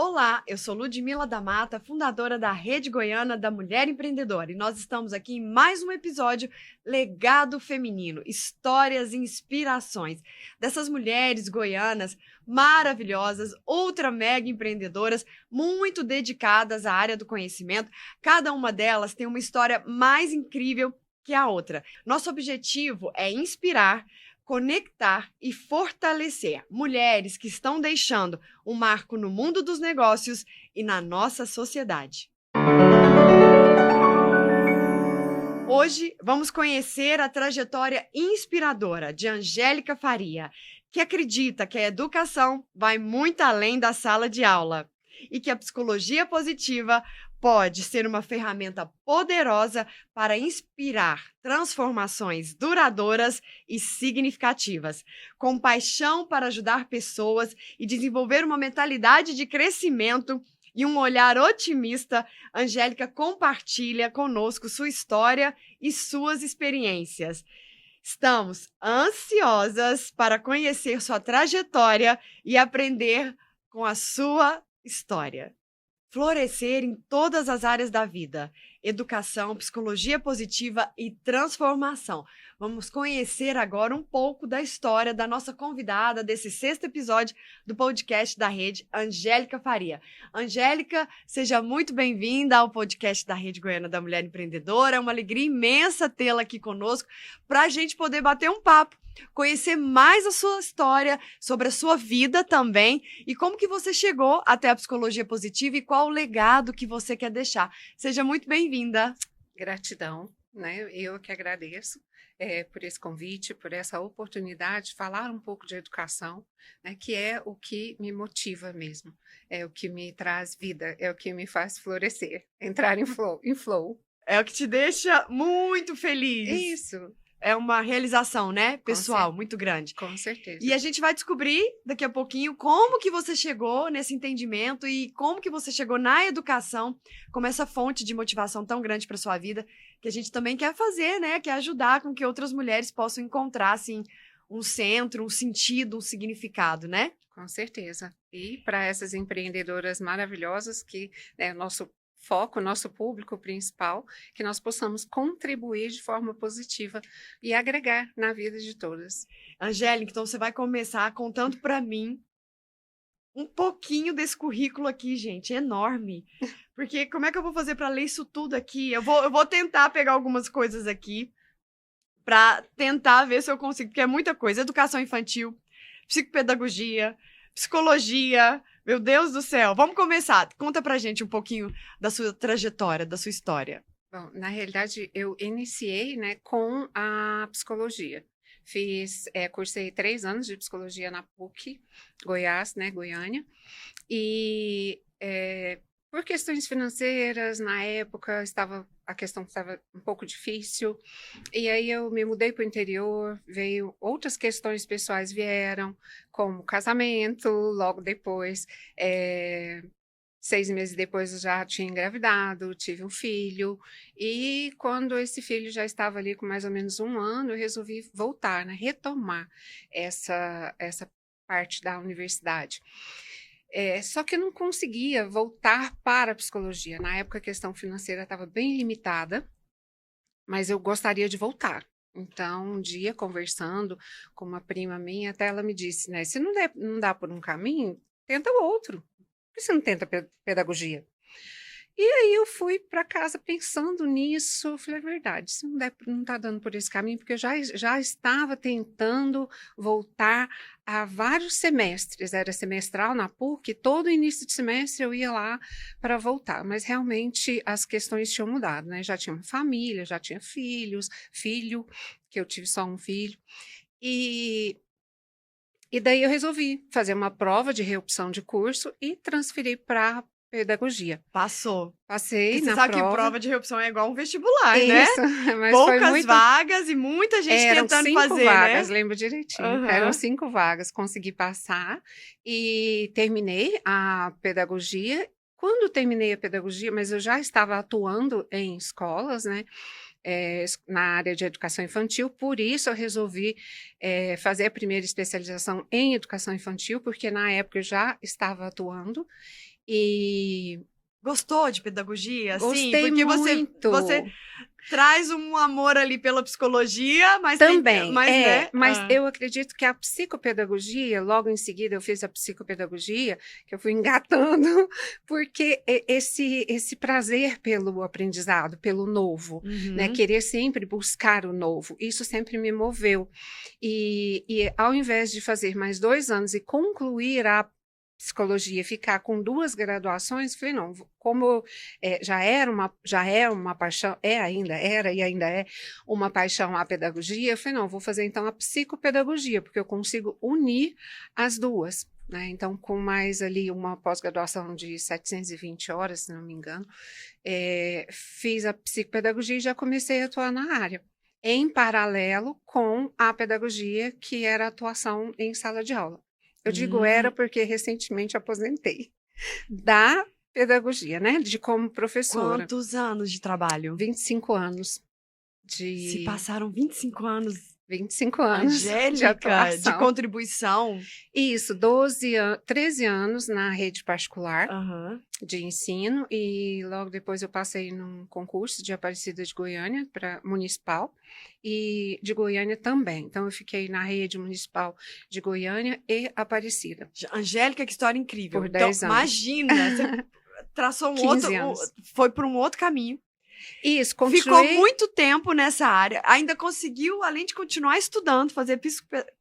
Olá, eu sou Ludmila da Mata, fundadora da Rede Goiana da Mulher Empreendedora, e nós estamos aqui em mais um episódio Legado Feminino, histórias e inspirações dessas mulheres goianas maravilhosas, ultra mega empreendedoras, muito dedicadas à área do conhecimento. Cada uma delas tem uma história mais incrível que a outra. Nosso objetivo é inspirar, conectar e fortalecer mulheres que estão deixando um marco no mundo dos negócios e na nossa sociedade. Hoje vamos conhecer a trajetória inspiradora de Angélica Faria, que acredita que a educação vai muito além da sala de aula e que a psicologia positiva pode ser uma ferramenta poderosa para inspirar transformações duradouras e significativas. Com paixão para ajudar pessoas e desenvolver uma mentalidade de crescimento e um olhar otimista, Angélica compartilha conosco sua história e suas experiências. Estamos ansiosas para conhecer sua trajetória e aprender com a sua história. Florescer em todas as áreas da vida: educação, psicologia positiva e transformação. Vamos conhecer agora um pouco da história da nossa convidada desse 6º episódio do podcast da Rede, Angélica Faria. Angélica, seja muito bem-vinda ao podcast da Rede Goiana da Mulher Empreendedora. É uma alegria imensa tê-la aqui conosco para a gente poder bater um papo, conhecer mais a sua história, sobre a sua vida também e como que você chegou até a psicologia positiva e qual o legado que você quer deixar. Seja muito bem-vinda. Gratidão, né? Eu que agradeço por esse convite, por essa oportunidade de falar um pouco de educação, né, que é o que me motiva mesmo, é o que me traz vida, é o que me faz florescer, entrar em flow. É o que te deixa muito feliz. Isso. É uma realização, né, pessoal, muito grande. Com certeza. E a gente vai descobrir daqui a pouquinho como que você chegou nesse entendimento e como que você chegou na educação como essa fonte de motivação tão grande para sua vida, que a gente também quer fazer, né, quer ajudar com que outras mulheres possam encontrar, assim, um centro, um sentido, um significado, né? Com certeza. E para essas empreendedoras maravilhosas que, né, nosso foco, nosso público principal, que nós possamos contribuir de forma positiva e agregar na vida de todas. Angélica, então você vai começar contando para mim um pouquinho desse currículo aqui, gente, enorme. Porque como é que eu vou fazer para ler isso tudo aqui? Eu vou tentar pegar algumas coisas aqui para tentar ver se eu consigo, porque é muita coisa. Educação infantil, psicopedagogia, psicologia. Meu Deus do céu. Vamos começar. Conta pra gente um pouquinho da sua trajetória, da sua história. Bom, na realidade, eu iniciei, né, com a psicologia. Cursei 3 anos de psicologia na PUC, Goiás, né, Goiânia. E por questões financeiras, na época, a questão estava um pouco difícil. E aí eu me mudei para o interior, veio outras questões pessoais vieram, como casamento, logo depois. 6 meses depois eu já tinha engravidado, tive um filho, e quando esse filho já estava ali com mais ou menos 1 ano, eu resolvi voltar, né, retomar essa parte da universidade. Só que eu não conseguia voltar para a psicologia. Na época a questão financeira estava bem limitada, mas eu gostaria de voltar. Então, um dia, conversando com uma prima minha, até ela me disse, né, se não dá por um caminho, tenta o outro. Por que você não tenta pedagogia? E aí eu fui para casa pensando nisso, eu falei, é verdade, se não está dando por esse caminho, porque eu já estava tentando voltar há vários semestres, era semestral na PUC, todo início de semestre eu ia lá para voltar, mas realmente as questões tinham mudado, né? Já tinha uma família, já tinha filho, que eu tive só um filho, e daí eu resolvi fazer uma prova de reopção de curso e transferir para pedagogia. Passou. Passei Porque na você sabe prova. Que prova de reopção é igual um vestibular, né? Isso, mas poucas vagas e muita gente tentando fazer, né? Eram 5 vagas, lembro direitinho. Eram 5 vagas, consegui passar e terminei a pedagogia. Quando terminei a pedagogia, mas eu já estava atuando em escolas, né? Na área de educação infantil, por isso eu resolvi fazer a primeira especialização em educação infantil, porque na época eu já estava atuando, E Gostou de pedagogia? Assim, gostei porque muito. você traz um amor ali pela psicologia, mas Também, mas, né? mas eu acredito que a psicopedagogia, logo em seguida eu fiz a psicopedagogia, que eu fui engatando, porque esse prazer pelo aprendizado, pelo novo, né? Uhum. Querer sempre buscar o novo, isso sempre me moveu. E ao invés de fazer mais 2 anos e concluir a psicologia, ficar com 2 graduações, falei, não, como já é uma paixão, ainda era e ainda é uma paixão a pedagogia, eu falei, não, vou fazer então a psicopedagogia, porque eu consigo unir as duas, né? Então, com mais ali uma pós-graduação de 720 horas, se não me engano, fiz a psicopedagogia e já comecei a atuar na área, em paralelo com a pedagogia, que era a atuação em sala de aula. Eu digo era Hum. porque recentemente aposentei da pedagogia, né? De como professora. Quantos anos de trabalho? 25 anos Se de passaram 25 anos, 25 anos de Angélica, de atuação. contribuição. Isso, 13 anos na rede particular Aham. de ensino e logo depois eu passei num concurso de Aparecida de Goiânia para municipal e de Goiânia também. Então eu fiquei na rede municipal de Goiânia e Aparecida Angélica, que história incrível. por Então, 10 anos. imagina, você traçou 15 anos. foi para um outro caminho. Isso, Ficou continuei. muito tempo nessa área, ainda conseguiu, além de continuar estudando, fazer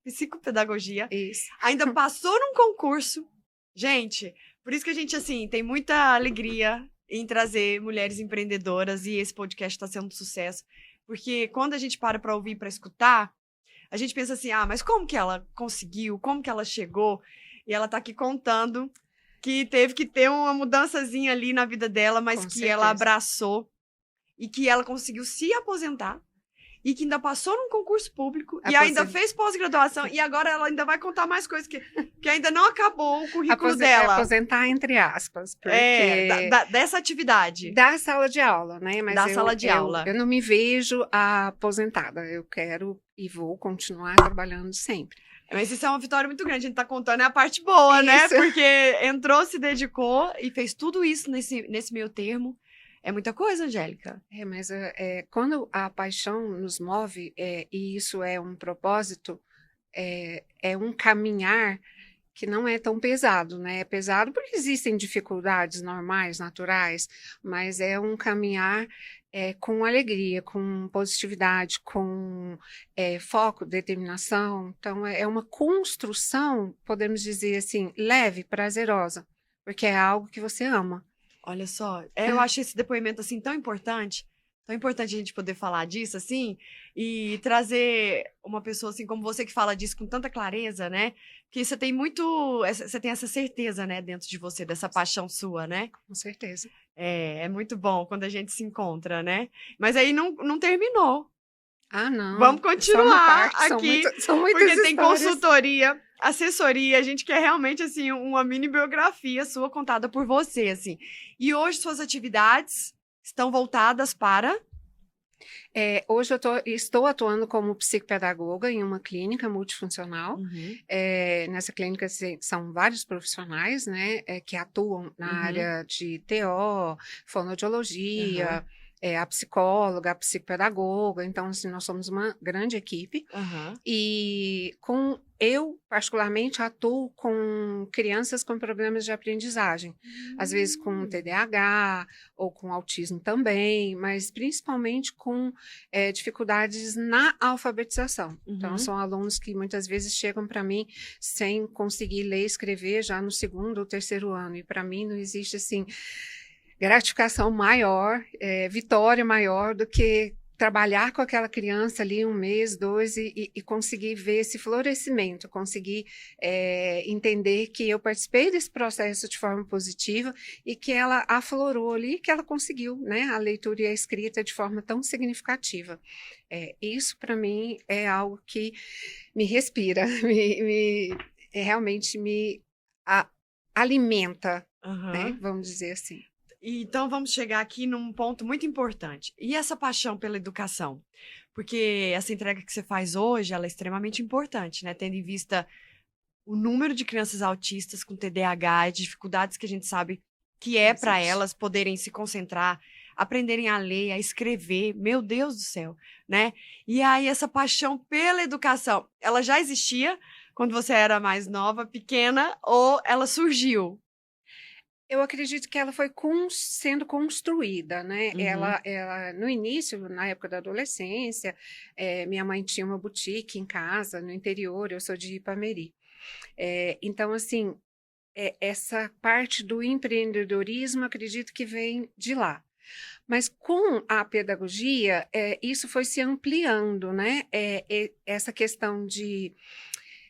psicopedagogia, Isso. ainda passou num concurso. Gente, por isso que a gente, assim, tem muita alegria em trazer mulheres empreendedoras e esse podcast está sendo um sucesso. Porque quando a gente para ouvir, para escutar, a gente pensa assim, mas como que ela conseguiu? Como que ela chegou? E ela tá aqui contando que teve que ter uma mudançazinha ali na vida dela, mas Com que certeza. ela abraçou e que ela conseguiu se aposentar e que ainda passou num concurso público e ainda fez pós-graduação e agora ela ainda vai contar mais coisas que ainda não acabou o currículo dela. Aposentar entre aspas, porque dessa atividade. Da sala de aula, né? Mas da sala de aula. Eu não me vejo aposentada, eu quero e vou continuar trabalhando sempre. Mas isso é uma vitória muito grande, a gente tá contando a parte boa, né? Porque entrou, se dedicou e fez tudo isso nesse meio termo. É muita coisa, Angélica. Mas quando a paixão nos move, e isso é um propósito, é um caminhar que não é tão pesado, né? É pesado porque existem dificuldades normais, naturais, mas é um caminhar com alegria, com positividade, com foco, determinação. Então, é uma construção, podemos dizer assim, leve, prazerosa, porque é algo que você ama. Olha só, eu acho esse depoimento, assim, tão importante a gente poder falar disso, assim, e trazer uma pessoa, assim, como você que fala disso com tanta clareza, né? Porque você tem você tem essa certeza, né, dentro de você, dessa paixão sua, né? Com certeza. É muito bom quando a gente se encontra, né? Mas aí não terminou. Não. Vamos continuar aqui, são muitas porque histórias. Tem consultoria, assessoria, a gente quer realmente, assim, uma mini biografia sua contada por você, assim. E hoje suas atividades estão voltadas para... Hoje eu estou atuando como psicopedagoga em uma clínica multifuncional. Uhum. Nessa clínica são vários profissionais, né, que atuam na área de TO, fonoaudiologia, a psicóloga, a psicopedagoga. Então, assim, nós somos uma grande equipe. E eu, particularmente, atuo com crianças com problemas de aprendizagem. Às vezes com TDAH ou com autismo também, mas principalmente com dificuldades na alfabetização. Então, são alunos que muitas vezes chegam para mim sem conseguir ler e escrever já no 2º ou 3º ano. E para mim não existe, assim, gratificação maior, vitória maior do que trabalhar com aquela criança ali 1 mês, 2 e conseguir ver esse florescimento, conseguir entender que eu participei desse processo de forma positiva e que ela aflorou ali, que ela conseguiu, né, a leitura e a escrita de forma tão significativa. Isso para mim é algo que me respira, realmente me alimenta, né, vamos dizer assim. Então, vamos chegar aqui num ponto muito importante. E essa paixão pela educação? Porque essa entrega que você faz hoje, ela é extremamente importante, né? Tendo em vista o número de crianças autistas com TDAH e dificuldades que a gente sabe que é para existe. elas poderem se concentrar, aprenderem a ler, a escrever, meu Deus do céu, né? E aí essa paixão pela educação, ela já existia quando você era mais nova, pequena, ou ela surgiu? Eu acredito que ela foi sendo construída, né? Uhum. No início, na época da adolescência, minha mãe tinha uma boutique em casa, no interior, eu sou de Ipameri. Então, assim, essa parte do empreendedorismo, acredito que vem de lá. Mas com a pedagogia, isso foi se ampliando, né? Essa questão de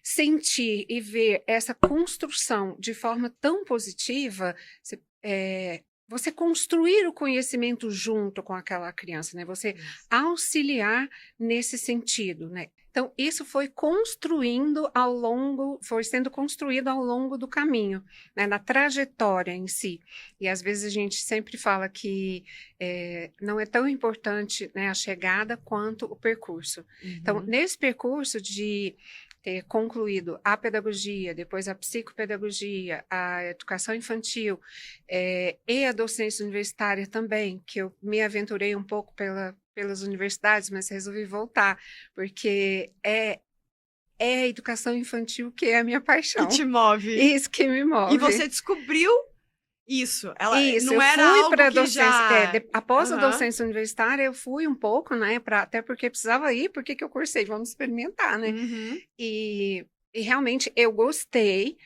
sentir e ver essa construção de forma tão positiva, você construir o conhecimento junto com aquela criança, né? Você Isso. auxiliar nesse sentido, né? Então, isso foi sendo construído ao longo do caminho, né? Na trajetória em si. E às vezes a gente sempre fala que não é tão importante, né, a chegada quanto o percurso. Então, Uhum. nesse percurso de ter concluído a pedagogia, depois a psicopedagogia, a educação infantil e a docência universitária também, que eu me aventurei um pouco pelas universidades, mas resolvi voltar, porque é a educação infantil que é a minha Que paixão. te move. Isso que me E move. você descobriu isso. Ela Isso, não eu era fui algo para a que docência, já. após a Aham. docência universitária, eu fui um pouco, né, até porque precisava ir, porque que eu cursei, vamos experimentar, né? Uhum. E realmente eu gostei,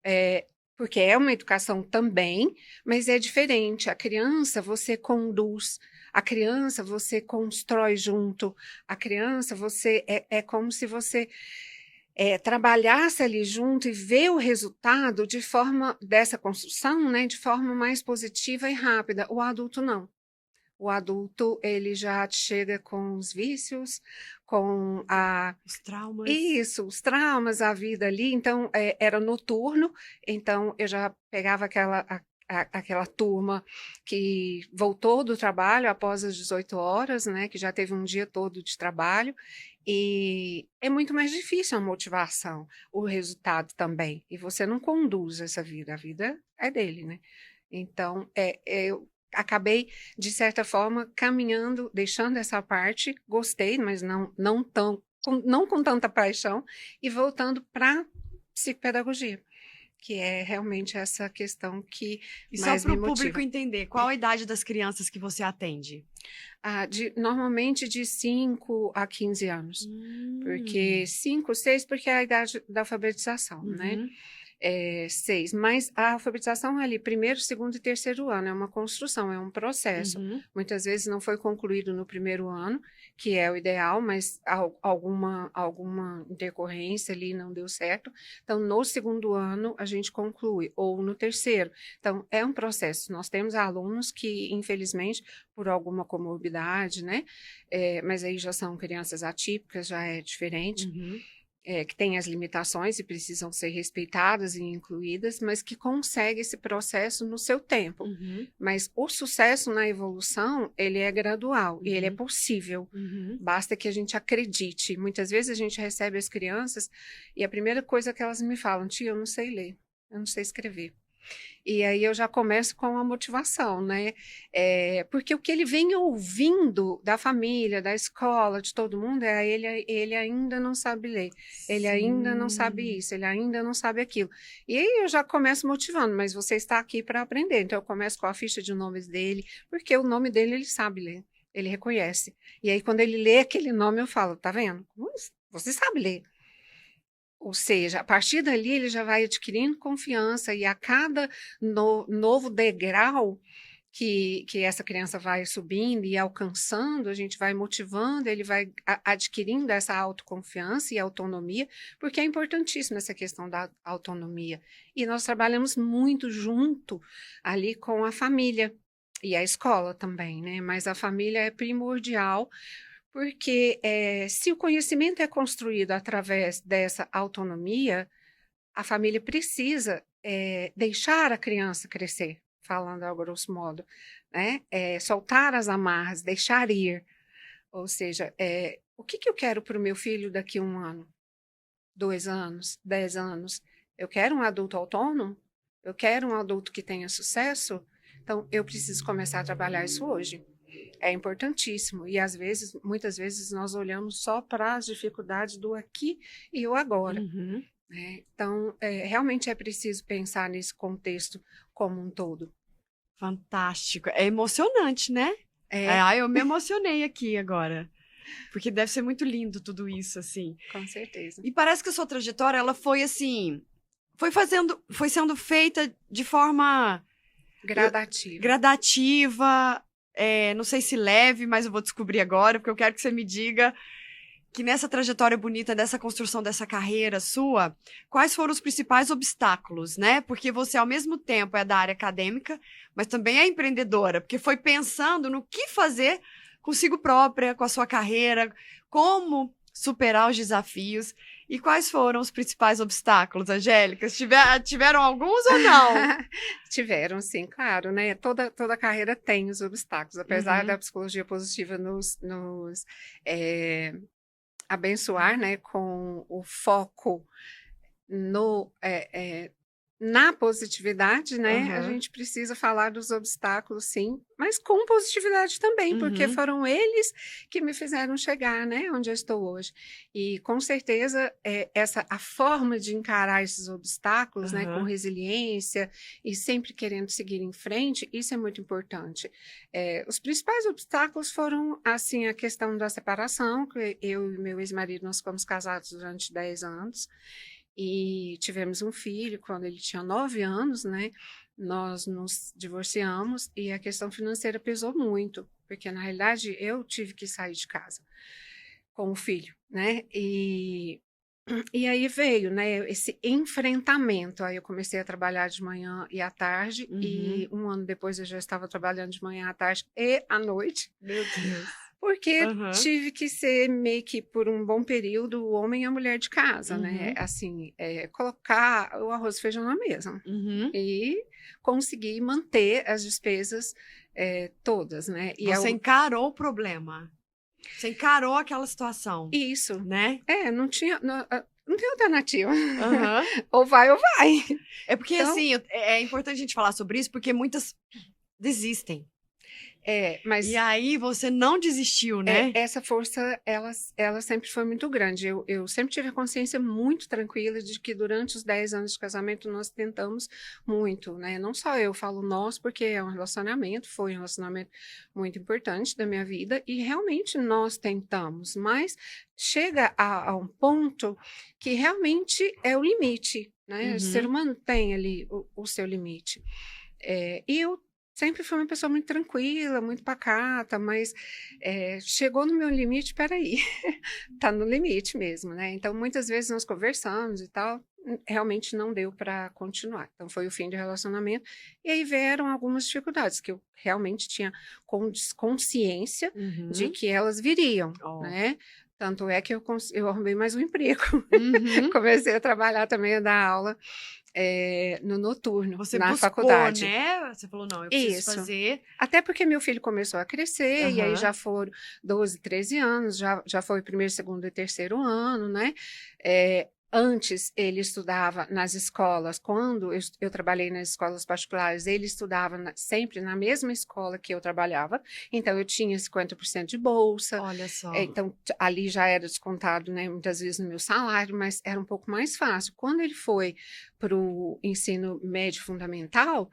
é, porque é uma educação também, mas é diferente. A criança você conduz, a criança você constrói junto, a criança é como se você trabalhasse ali junto e ver o resultado de forma dessa construção, né, de forma mais positiva e rápida. O adulto não. O adulto, ele já chega com os vícios, com Os traumas. isso, os traumas, a vida ali. Então, era noturno, então eu já pegava aquela turma que voltou do trabalho após as 18 horas, né, que já teve um dia todo de trabalho, e é muito mais difícil a motivação, o resultado também. E você não conduz essa vida, a vida é dele, né? Então, eu acabei, de certa forma, caminhando, deixando essa parte, gostei, mas não com tanta paixão, e voltando para psicopedagogia, que é realmente essa questão que E só mais para me o público motiva. entender, qual a idade das crianças que você atende? Normalmente de 5 a 15 anos, porque Hum. 5, 6, porque é a idade da alfabetização, né? Uhum. 6, mas a alfabetização é ali, primeiro, segundo e terceiro ano, é uma construção, é um processo. Uhum. Muitas vezes não foi concluído no primeiro ano, que é o ideal, mas alguma intercorrência ali não deu certo. Então, no segundo ano, a gente conclui, ou no terceiro. Então, é um processo. Nós temos alunos que, infelizmente, por alguma comorbidade, né? Mas aí já são crianças atípicas, já é diferente, Uhum. que têm as limitações e precisam ser respeitadas e incluídas, mas que consegue esse processo no seu tempo. Uhum. Mas o sucesso na evolução, ele é gradual e ele é Uhum. possível. Uhum. Basta que a gente acredite. Muitas vezes a gente recebe as crianças e a primeira coisa que elas me falam, tia, eu não sei ler, eu não sei escrever. E aí eu já começo com a motivação, né? Porque o que ele vem ouvindo da família, da escola, de todo mundo, ele ainda não sabe ler, ele ainda não sabe Sim. isso, ele ainda não sabe aquilo. E aí eu já começo motivando, mas você está aqui para aprender. Então eu começo com a ficha de nomes dele, porque o nome dele ele sabe ler, ele reconhece. E aí quando ele lê aquele nome, eu falo, tá vendo? Você sabe ler. Ou seja, a partir dali ele já vai adquirindo confiança e a cada novo degrau que essa criança vai subindo e alcançando, a gente vai motivando, ele vai adquirindo essa autoconfiança e autonomia, porque é importantíssima essa questão da autonomia. E nós trabalhamos muito junto ali com a família e a escola também, né? Mas a família é primordial porque se o conhecimento é construído através dessa autonomia, a família precisa deixar a criança crescer, falando a grosso modo, né? Soltar as amarras, deixar ir. Ou seja, o que eu quero para o meu filho daqui a 1 ano, 2 anos, 10 anos? Eu quero um adulto autônomo? eu quero um adulto que tenha sucesso, então eu preciso começar a trabalhar isso hoje. É importantíssimo. E às vezes, muitas vezes, nós olhamos só para as dificuldades do aqui e o agora. Uhum. Né? Então, realmente é preciso pensar nesse contexto como um todo. Fantástico. É emocionante, né? Eu me emocionei aqui agora. Porque deve ser muito lindo tudo isso, assim. Com certeza. E parece que a sua trajetória, ela foi assim... Foi sendo feita de forma... Gradativa. Não sei se leve, mas eu vou descobrir agora, porque eu quero que você me diga que nessa trajetória bonita, dessa construção dessa carreira sua, quais foram os principais obstáculos, né? Porque você, ao mesmo tempo, é da área acadêmica, mas também é empreendedora, porque foi pensando no que fazer consigo própria, com a sua carreira, como superar os desafios. E quais foram os principais obstáculos, Angélica? Tiveram alguns ou não? Tiveram, sim, claro, né? Toda carreira tem os obstáculos, apesar da psicologia positiva nos abençoar, né, com o foco na positividade, né? A gente precisa falar dos obstáculos, sim, mas com positividade também, porque foram eles que me fizeram chegar, né, onde eu estou hoje. E com certeza a forma de encarar esses obstáculos, né, com resiliência e sempre querendo seguir em frente, isso é muito importante. Os principais obstáculos foram, assim, a questão da separação, que eu e meu ex-marido, nós fomos casados durante 10 anos, e tivemos um filho quando ele tinha 9 anos, né? Nós nos divorciamos e a questão financeira pesou muito, porque na realidade eu tive que sair de casa com o filho, né? E aí veio, né, esse enfrentamento. Aí eu comecei a trabalhar de manhã e à tarde, e um ano depois eu já estava trabalhando de manhã à tarde e à noite. Meu Deus. Porque tive que ser meio que por um bom período o homem e a mulher de casa, né? Assim, colocar o arroz e feijão na mesa. E conseguir manter as despesas todas, né? E você encarou o problema. Você encarou aquela situação. Isso. Né? Não tinha alternativa. Ou vai ou vai. É porque, então, assim, é importante a gente falar sobre isso, porque muitas desistem. Mas e aí você não desistiu, né? Essa força, ela sempre foi muito grande. Eu sempre tive a consciência muito tranquila de que durante os 10 anos de casamento nós tentamos muito, né? Não só eu falo nós, porque é um relacionamento, foi um relacionamento muito importante da minha vida, e realmente nós tentamos, mas chega a um ponto que realmente é o limite, né? O ser humano tem ali o seu limite. E eu sempre fui uma pessoa muito tranquila, muito pacata, mas chegou no meu limite, peraí, tá no limite mesmo, né? Então, muitas vezes nós conversamos e tal, realmente não deu para continuar. Então, foi o fim do relacionamento, e aí vieram algumas dificuldades, que eu realmente tinha consciência de que elas viriam, né? Tanto é que eu arrumei mais um emprego. Comecei a trabalhar também, a dar aula no noturno, você na buscou, faculdade. Né? Você falou, não, eu preciso fazer. Até porque meu filho começou a crescer, e aí já foram 12, 13 anos, já foi o primeiro, segundo e terceiro ano, né? Antes, ele estudava nas escolas. Quando eu trabalhei nas escolas particulares, ele estudava sempre na mesma escola que eu trabalhava. Então, eu tinha 50% de bolsa. Olha só. Então, ali já era descontado, né, muitas vezes no meu salário, mas era um pouco mais fácil. Quando ele foi para o ensino médio fundamental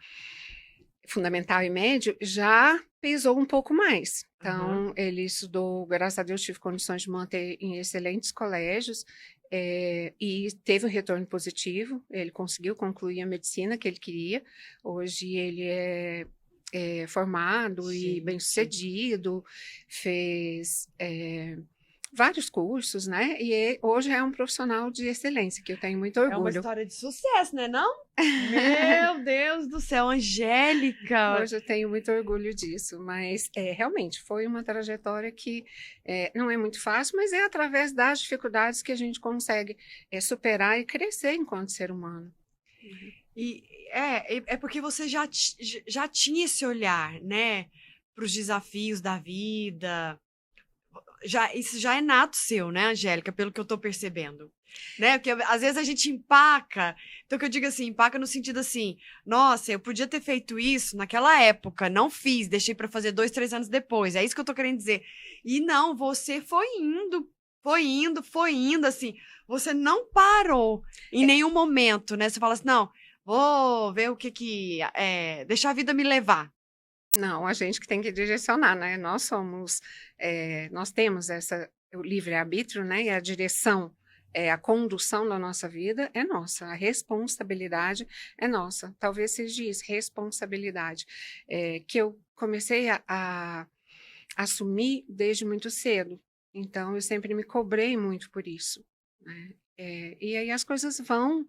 e médio, já pesou um pouco mais. Então, ele estudou, graças a Deus, tive condições de manter em excelentes colégios. E teve um retorno positivo, ele conseguiu concluir a medicina que ele queria. Hoje ele é formado e bem-sucedido, fez vários cursos, né? E hoje é um profissional de excelência, que eu tenho muito orgulho. É uma história de sucesso, né, não? Meu Deus do céu, Angélica! Hoje eu tenho muito orgulho disso, mas realmente foi uma trajetória que não é muito fácil, mas é através das dificuldades que a gente consegue superar e crescer enquanto ser humano. E é porque você já tinha esse olhar, né, para os desafios da vida. isso já é nato seu, né, Angélica, pelo que eu tô percebendo. Né? Porque às vezes a gente empaca. Então, que eu digo assim, empaca no sentido assim, nossa, eu podia ter feito isso naquela época, não fiz, deixei pra fazer 2, 3 anos depois. É isso que eu tô querendo dizer. E não, você foi indo, assim. Você não parou em nenhum momento, né? Você fala assim, não, vou ver o deixar a vida me levar. Não, a gente que tem que direcionar, né? Nós temos o livre-arbítrio, né? E a direção, a condução da nossa vida é nossa, a responsabilidade é nossa. Talvez seja isso, responsabilidade, que eu comecei a assumir desde muito cedo. Então, eu sempre me cobrei muito por isso, né? E aí as coisas vão,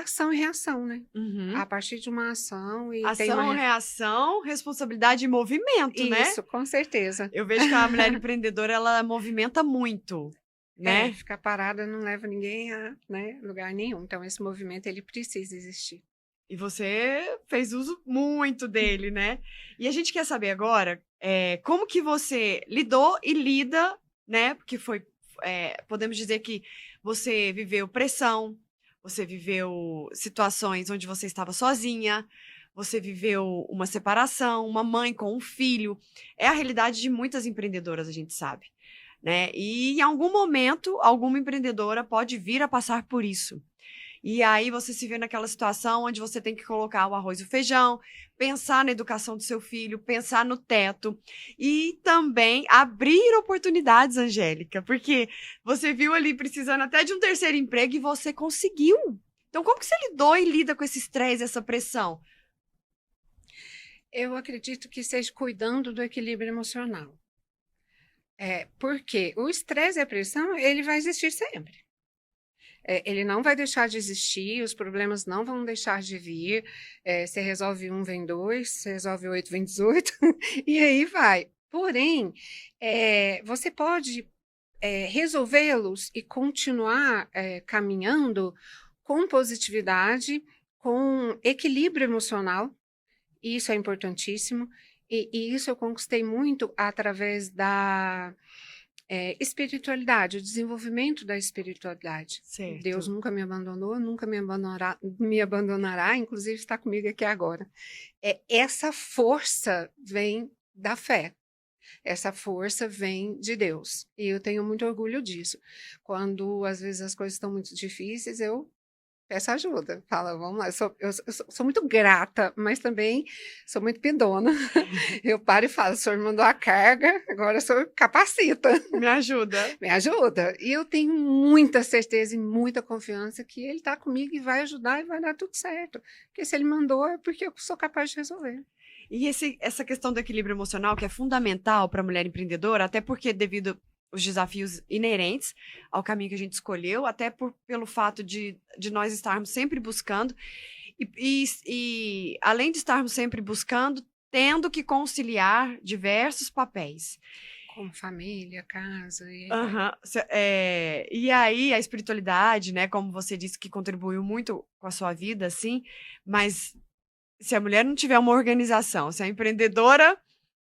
ação e reação, né? Uhum. A partir de uma ação e tem Ação, reação, responsabilidade e movimento, né? Isso, com certeza. Eu vejo que a mulher empreendedora, ela movimenta muito, né? Ficar parada não leva ninguém a, né, lugar nenhum. Então, esse movimento, ele precisa existir. E você fez uso muito dele, né? E a gente quer saber agora como que você lidou e lida, né? Porque podemos dizer que você viveu pressão, você viveu situações onde você estava sozinha, você viveu uma separação, uma mãe com um filho. É a realidade de muitas empreendedoras, a gente sabe, né? E em algum momento, alguma empreendedora pode vir a passar por isso. E aí você se vê naquela situação onde você tem que colocar o arroz e o feijão, pensar na educação do seu filho, pensar no teto e também abrir oportunidades, Angélica, porque você viu ali precisando até de um terceiro emprego e você conseguiu. Então, como que você lidou e lida com esse estresse, essa pressão? Eu acredito que seja cuidando do equilíbrio emocional. Porque o estresse e a pressão, ele vai existir sempre. Ele não vai deixar de existir, os problemas não vão deixar de vir. Você resolve um, vem dois, você resolve 8, vem 18, e aí vai. Porém, você pode resolvê-los e continuar caminhando com positividade, com equilíbrio emocional. Isso é importantíssimo. E isso eu conquistei muito através da espiritualidade, o desenvolvimento da espiritualidade. Certo. Deus nunca me abandonou, nunca me abandonará, inclusive está comigo aqui agora. Essa força vem da fé. Essa força vem de Deus. E eu tenho muito orgulho disso. Quando, às vezes, as coisas estão muito difíceis, eu peço ajuda. Fala, vamos lá. Eu sou muito grata, mas também sou muito pidona. Eu paro e falo, o senhor me mandou a carga, agora o senhor capacita. Me ajuda. Me ajuda. E eu tenho muita certeza e muita confiança que ele está comigo e vai ajudar e vai dar tudo certo. Porque se ele mandou, é porque eu sou capaz de resolver. E essa questão do equilíbrio emocional, que é fundamental para a mulher empreendedora, até porque devido os desafios inerentes ao caminho que a gente escolheu, até pelo fato de nós estarmos sempre buscando, e além de estarmos sempre buscando, tendo que conciliar diversos papéis. Como família, casa. E aí a espiritualidade, né, como você disse, que contribuiu muito com a sua vida, assim, mas se a mulher não tiver uma organização, se a empreendedora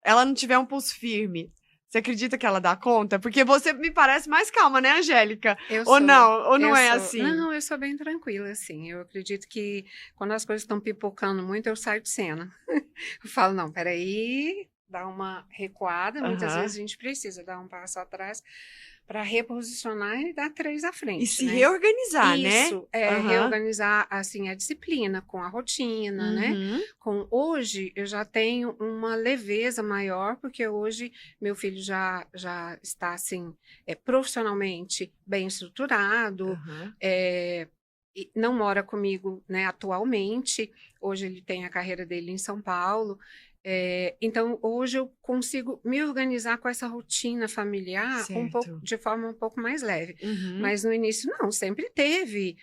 ela não tiver um pulso firme, você acredita que ela dá conta? Porque você me parece mais calma, né, Angélica? Ou não é assim? Não, eu sou bem tranquila, assim. Eu acredito que quando as coisas estão pipocando muito, eu saio de cena. Eu falo, não, peraí, dá uma recuada. Muitas vezes a gente precisa dar um passo atrás para reposicionar e dar 3 à frente. E se reorganizar, né? Isso, reorganizar, assim, a disciplina com a rotina, né? Hoje, eu já tenho uma leveza maior, porque hoje meu filho já está, assim, profissionalmente bem estruturado, e não mora comigo, né, atualmente. Hoje ele tem a carreira dele em São Paulo. Então, hoje eu consigo me organizar com essa rotina familiar de forma um pouco mais leve. Mas no início, não, sempre teve.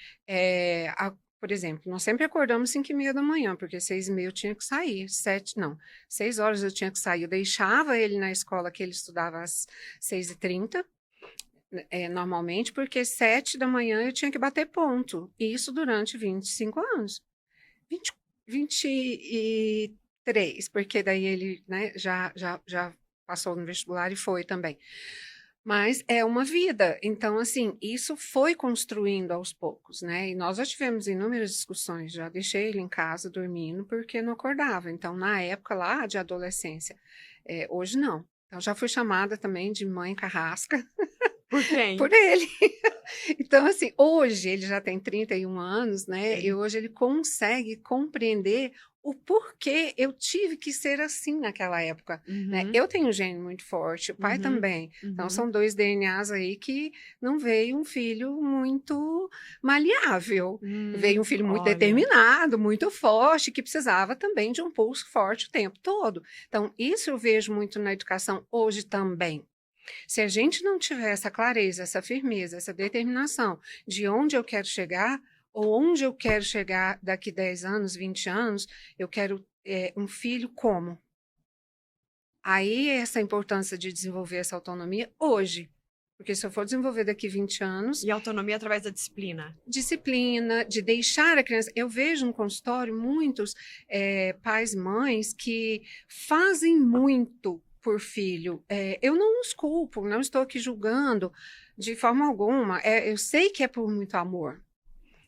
Por exemplo, nós sempre acordamos 5h30 da manhã, porque 6h30 eu tinha que sair. 6 horas eu tinha que sair. Eu deixava ele na escola que ele estudava às 6h30. Normalmente, porque 7 da manhã eu tinha que bater ponto. E isso durante 25 anos. 23, porque daí ele, né, já passou no vestibular e foi também. Mas é uma vida. Então, assim, isso foi construindo aos poucos, né? E nós já tivemos inúmeras discussões. Já deixei ele em casa dormindo porque não acordava. Então, na época lá de adolescência, hoje não. Então, já fui chamada também de mãe carrasca Por quem? por ele. Então, assim, hoje ele já tem 31 anos, né? E Ele... hoje ele consegue compreender o porquê eu tive que ser assim naquela época, né? Eu tenho um gene muito forte, o pai também. Então, são 2 DNAs aí que não veio um filho muito maleável. Veio um filho muito olha. determinado, muito forte, que precisava também de um pulso forte o tempo todo. Então, isso eu vejo muito na educação hoje também. Se a gente não tiver essa clareza, essa firmeza, essa determinação de onde eu quero chegar, ou onde eu quero chegar daqui 10 anos, 20 anos, eu quero um filho como? Aí essa importância de desenvolver essa autonomia hoje. Porque se eu for desenvolver daqui 20 anos... E autonomia através da disciplina. Disciplina, de deixar a criança... Eu vejo no consultório muitos pais, mães que fazem muito por filho. Eu não os culpo, não estou aqui julgando de forma alguma. Eu sei que é por muito amor,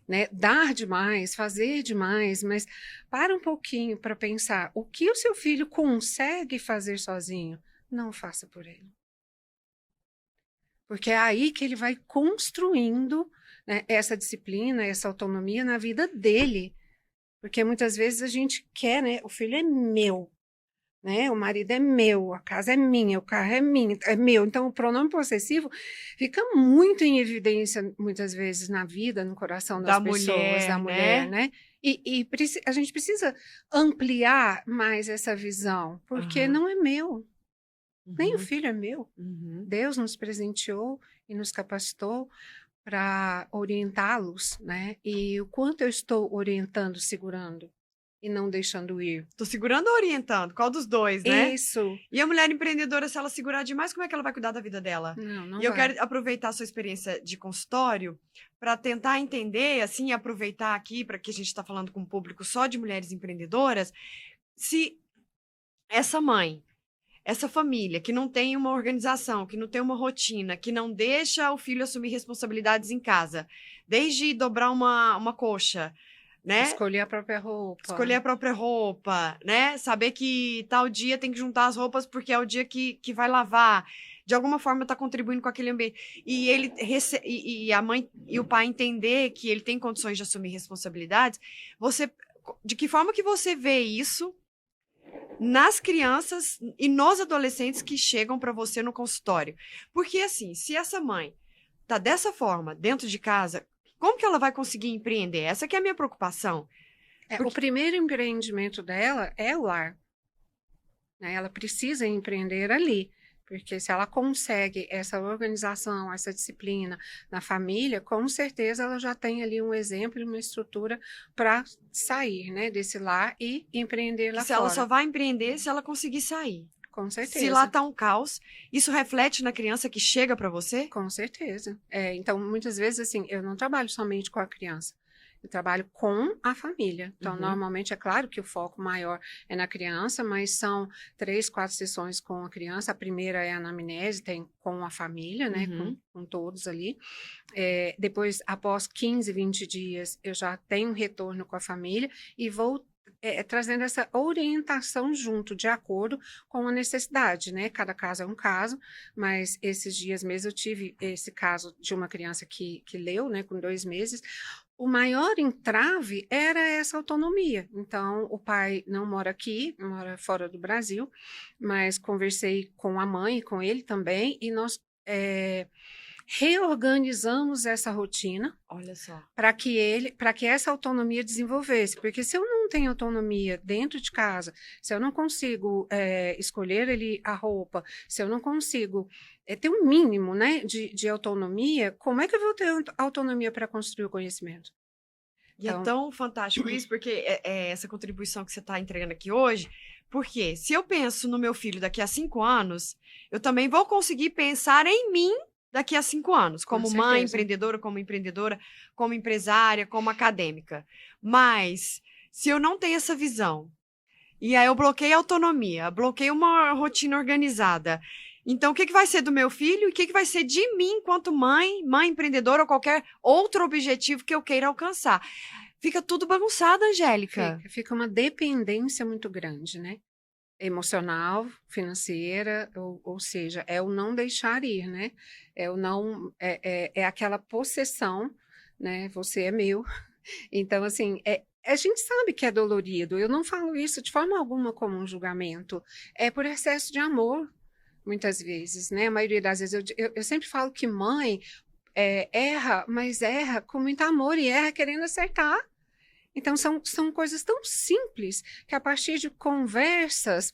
né? Dar demais, fazer demais, mas para um pouquinho para pensar o que o seu filho consegue fazer sozinho, não faça por ele. Porque é aí que ele vai construindo, né, essa disciplina, essa autonomia na vida dele. Porque muitas vezes a gente quer, né? O filho é meu. Né? O marido é meu, a casa é minha, o carro é minha, é meu. Então, o pronome possessivo fica muito em evidência, muitas vezes, na vida, no coração das pessoas, da mulher, né? E a gente precisa ampliar mais essa visão, porque não é meu, nem o filho é meu. Deus nos presenteou e nos capacitou para orientá-los, né? E o quanto eu estou orientando, segurando e não deixando ir. Tô segurando ou orientando? Qual dos dois, né? Isso. E a mulher empreendedora, se ela segurar demais, como é que ela vai cuidar da vida dela? Não E eu vai. quero aproveitar a sua experiência de consultório para tentar entender, assim, aproveitar aqui, para que a gente está falando com um público só de mulheres empreendedoras, se essa mãe, essa família que não tem uma organização, que não tem uma rotina, que não deixa o filho assumir responsabilidades em casa, desde dobrar uma coxa, né? Escolher a própria roupa. Escolher a própria roupa, né? Saber que tal dia tem que juntar as roupas porque é o dia que vai lavar. De alguma forma tá contribuindo com aquele ambiente. E ele e a mãe e o pai entender que ele tem condições de assumir responsabilidades. De que forma que você vê isso nas crianças e nos adolescentes que chegam para você no consultório? Porque assim, se essa mãe tá dessa forma dentro de casa, como que ela vai conseguir empreender? Essa que é a minha preocupação. O primeiro empreendimento dela é o lar. Né? Ela precisa empreender ali. Porque se ela consegue essa organização, essa disciplina na família, com certeza ela já tem ali um exemplo e uma estrutura para sair, né, desse lar e empreender lá fora. Ela só vai empreender se ela conseguir sair. Com certeza. Se lá tá um caos, isso reflete na criança que chega para você? Com certeza. Então, muitas vezes, assim, eu não trabalho somente com a criança. Eu trabalho com a família. Então, normalmente, é claro que o foco maior é na criança, mas são 3, 4 sessões com a criança. A primeira é a anamnese, tem com a família, né? Com todos ali. Depois, após 15, 20 dias, eu já tenho um retorno com a família e vou trazendo essa orientação junto, de acordo com a necessidade, né? Cada caso é um caso, mas esses dias mesmo eu tive esse caso de uma criança que leu, né, com 2 meses. O maior entrave era essa autonomia. Então, o pai não mora aqui, mora fora do Brasil, mas conversei com a mãe, com ele também, e nós reorganizamos essa rotina. Olha só. Para que essa autonomia desenvolvesse. Porque se eu não tenho autonomia dentro de casa, se eu não consigo escolher ali a roupa, se eu não consigo ter um mínimo, né, de autonomia, como é que eu vou ter autonomia para construir o conhecimento? E então... é tão fantástico isso, porque essa contribuição que você está entregando aqui hoje, porque se eu penso no meu filho daqui a 5 anos, eu também vou conseguir pensar em mim daqui a 5 anos, como mãe empreendedora, como empresária, como acadêmica. Mas, se eu não tenho essa visão, e aí eu bloqueio a autonomia, bloqueio uma rotina organizada, Então, o que vai ser do meu filho e o que vai ser de mim enquanto mãe empreendedora ou qualquer outro objetivo que eu queira alcançar? Fica tudo bagunçado, Angélica. Fica uma dependência muito grande, né? Emocional, financeira, ou seja, é o não deixar ir, né? É o não, é aquela possessão, né? Você é meu. Então, assim, a gente sabe que é dolorido. Eu não falo isso de forma alguma como um julgamento. É por excesso de amor, muitas vezes, né? A maioria das vezes eu sempre falo que mãe erra, mas erra com muito amor e erra querendo acertar. Então, são coisas tão simples que a partir de conversas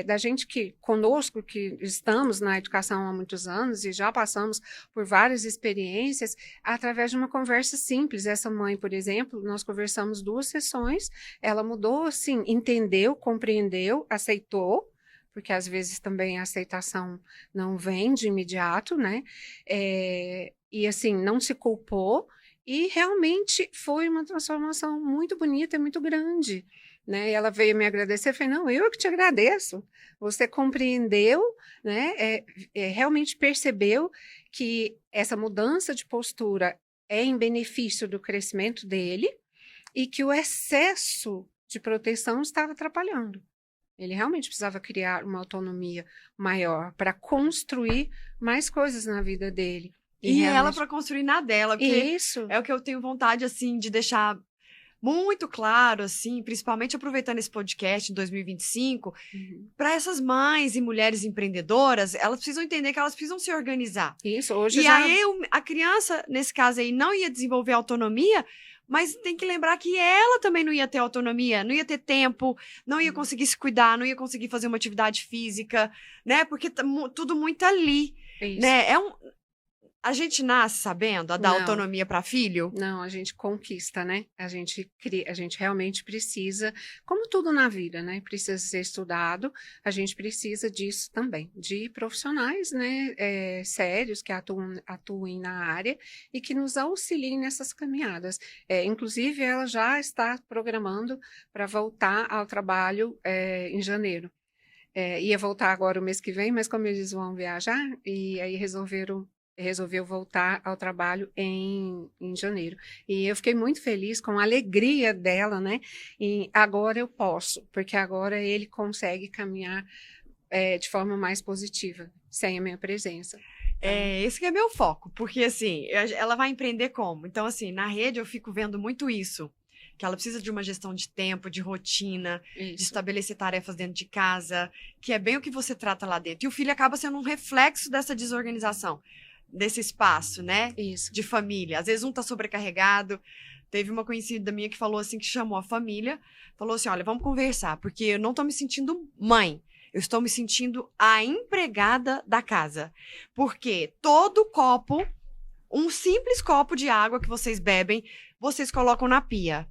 da gente que conosco, que estamos na educação há muitos anos e já passamos por várias experiências, através de uma conversa simples. Essa mãe, por exemplo, nós conversamos 2 sessões, ela mudou, assim, entendeu, compreendeu, aceitou, porque às vezes também a aceitação não vem de imediato, né? E assim, não se culpou, e realmente foi uma transformação muito bonita e muito grande, né? E ela veio me agradecer, eu falei, não, eu que te agradeço. Você compreendeu, né? Realmente percebeu que essa mudança de postura é em benefício do crescimento dele e que o excesso de proteção estava atrapalhando. Ele realmente precisava criar uma autonomia maior para construir mais coisas na vida dele. E ela para construir na dela, porque Isso. é o que eu tenho vontade, assim, de deixar muito claro, assim, principalmente aproveitando esse podcast em 2025, para essas mães e mulheres empreendedoras, elas precisam entender que elas precisam se organizar. Isso, hoje e já... aí a criança, nesse caso aí, não ia desenvolver autonomia, mas tem que lembrar que ela também não ia ter autonomia, não ia ter tempo, não ia conseguir se cuidar, não ia conseguir fazer uma atividade física, né? Porque tudo muito ali, Isso. né? A gente nasce sabendo a dar autonomia para filho? Não, a gente conquista, né? A gente realmente precisa, como tudo na vida, né? Precisa ser estudado, a gente precisa disso também, de profissionais, né? Sérios que atuem na área e que nos auxiliem nessas caminhadas. Inclusive, ela já está programando para voltar ao trabalho em janeiro. Ia voltar agora o mês que vem, mas como eles vão viajar, e aí resolveu voltar ao trabalho em janeiro. E eu fiquei muito feliz com a alegria dela, né? E agora eu posso, porque agora ele consegue caminhar de forma mais positiva, sem a minha presença. Esse que é meu foco, porque assim, ela vai empreender como? Então, assim, na rede eu fico vendo muito isso, que ela precisa de uma gestão de tempo, de rotina, de estabelecer tarefas dentro de casa, que é bem o que você trata lá dentro. E o filho acaba sendo um reflexo dessa desorganização, desse espaço, né? Isso. De família. Às vezes um tá sobrecarregado. Teve uma conhecida minha que falou assim, que chamou a família, falou assim, olha, vamos conversar, porque eu não tô me sentindo mãe, eu estou me sentindo a empregada da casa. Porque todo copo, um simples copo de água que vocês bebem, vocês colocam na pia.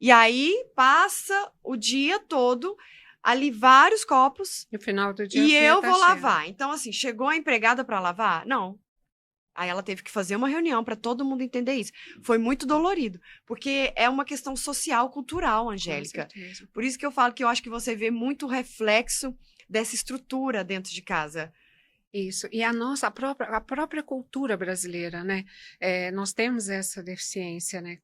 E aí passa o dia todo ali vários copos. No final do dia, e eu vou lavar. Então, assim, chegou a empregada para lavar? Não. Aí ela teve que fazer uma reunião para todo mundo entender isso. Foi muito dolorido, porque é uma questão social, cultural, Angélica. Por isso que eu falo que eu acho que você vê muito reflexo dessa estrutura dentro de casa. Isso, e a própria cultura brasileira, né? Nós temos essa deficiência, né?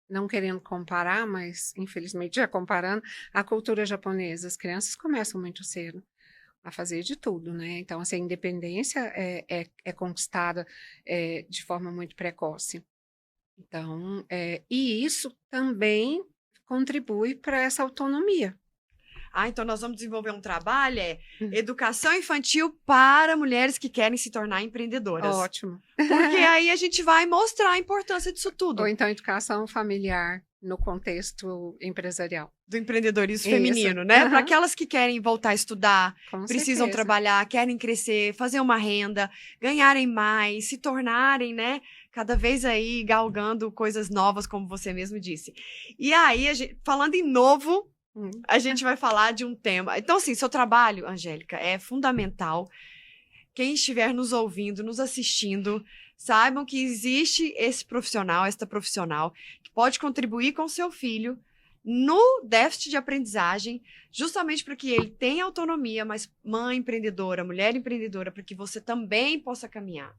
Não querendo comparar, mas infelizmente já comparando, a cultura japonesa. As crianças começam muito cedo a fazer de tudo, né? Então, assim, a independência é conquistada de forma muito precoce. Então, e isso também contribui para essa autonomia. Então nós vamos desenvolver um trabalho, educação infantil para mulheres que querem se tornar empreendedoras. Ótimo. Porque aí a gente vai mostrar a importância disso tudo. Ou então educação familiar no contexto empresarial. Do empreendedorismo feminino, né? Para aquelas que querem voltar a estudar, precisam trabalhar, querem crescer, fazer uma renda, ganharem mais, se tornarem, né? Cada vez aí galgando coisas novas, como você mesmo disse. E aí, falando em novo, a gente vai falar de um tema. Então, assim, seu trabalho, Angélica, é fundamental. Quem estiver nos ouvindo, nos assistindo, saibam que existe esta profissional que pode contribuir com seu filho no déficit de aprendizagem, justamente para que ele tenha autonomia, mas mãe empreendedora, mulher empreendedora, para que você também possa caminhar,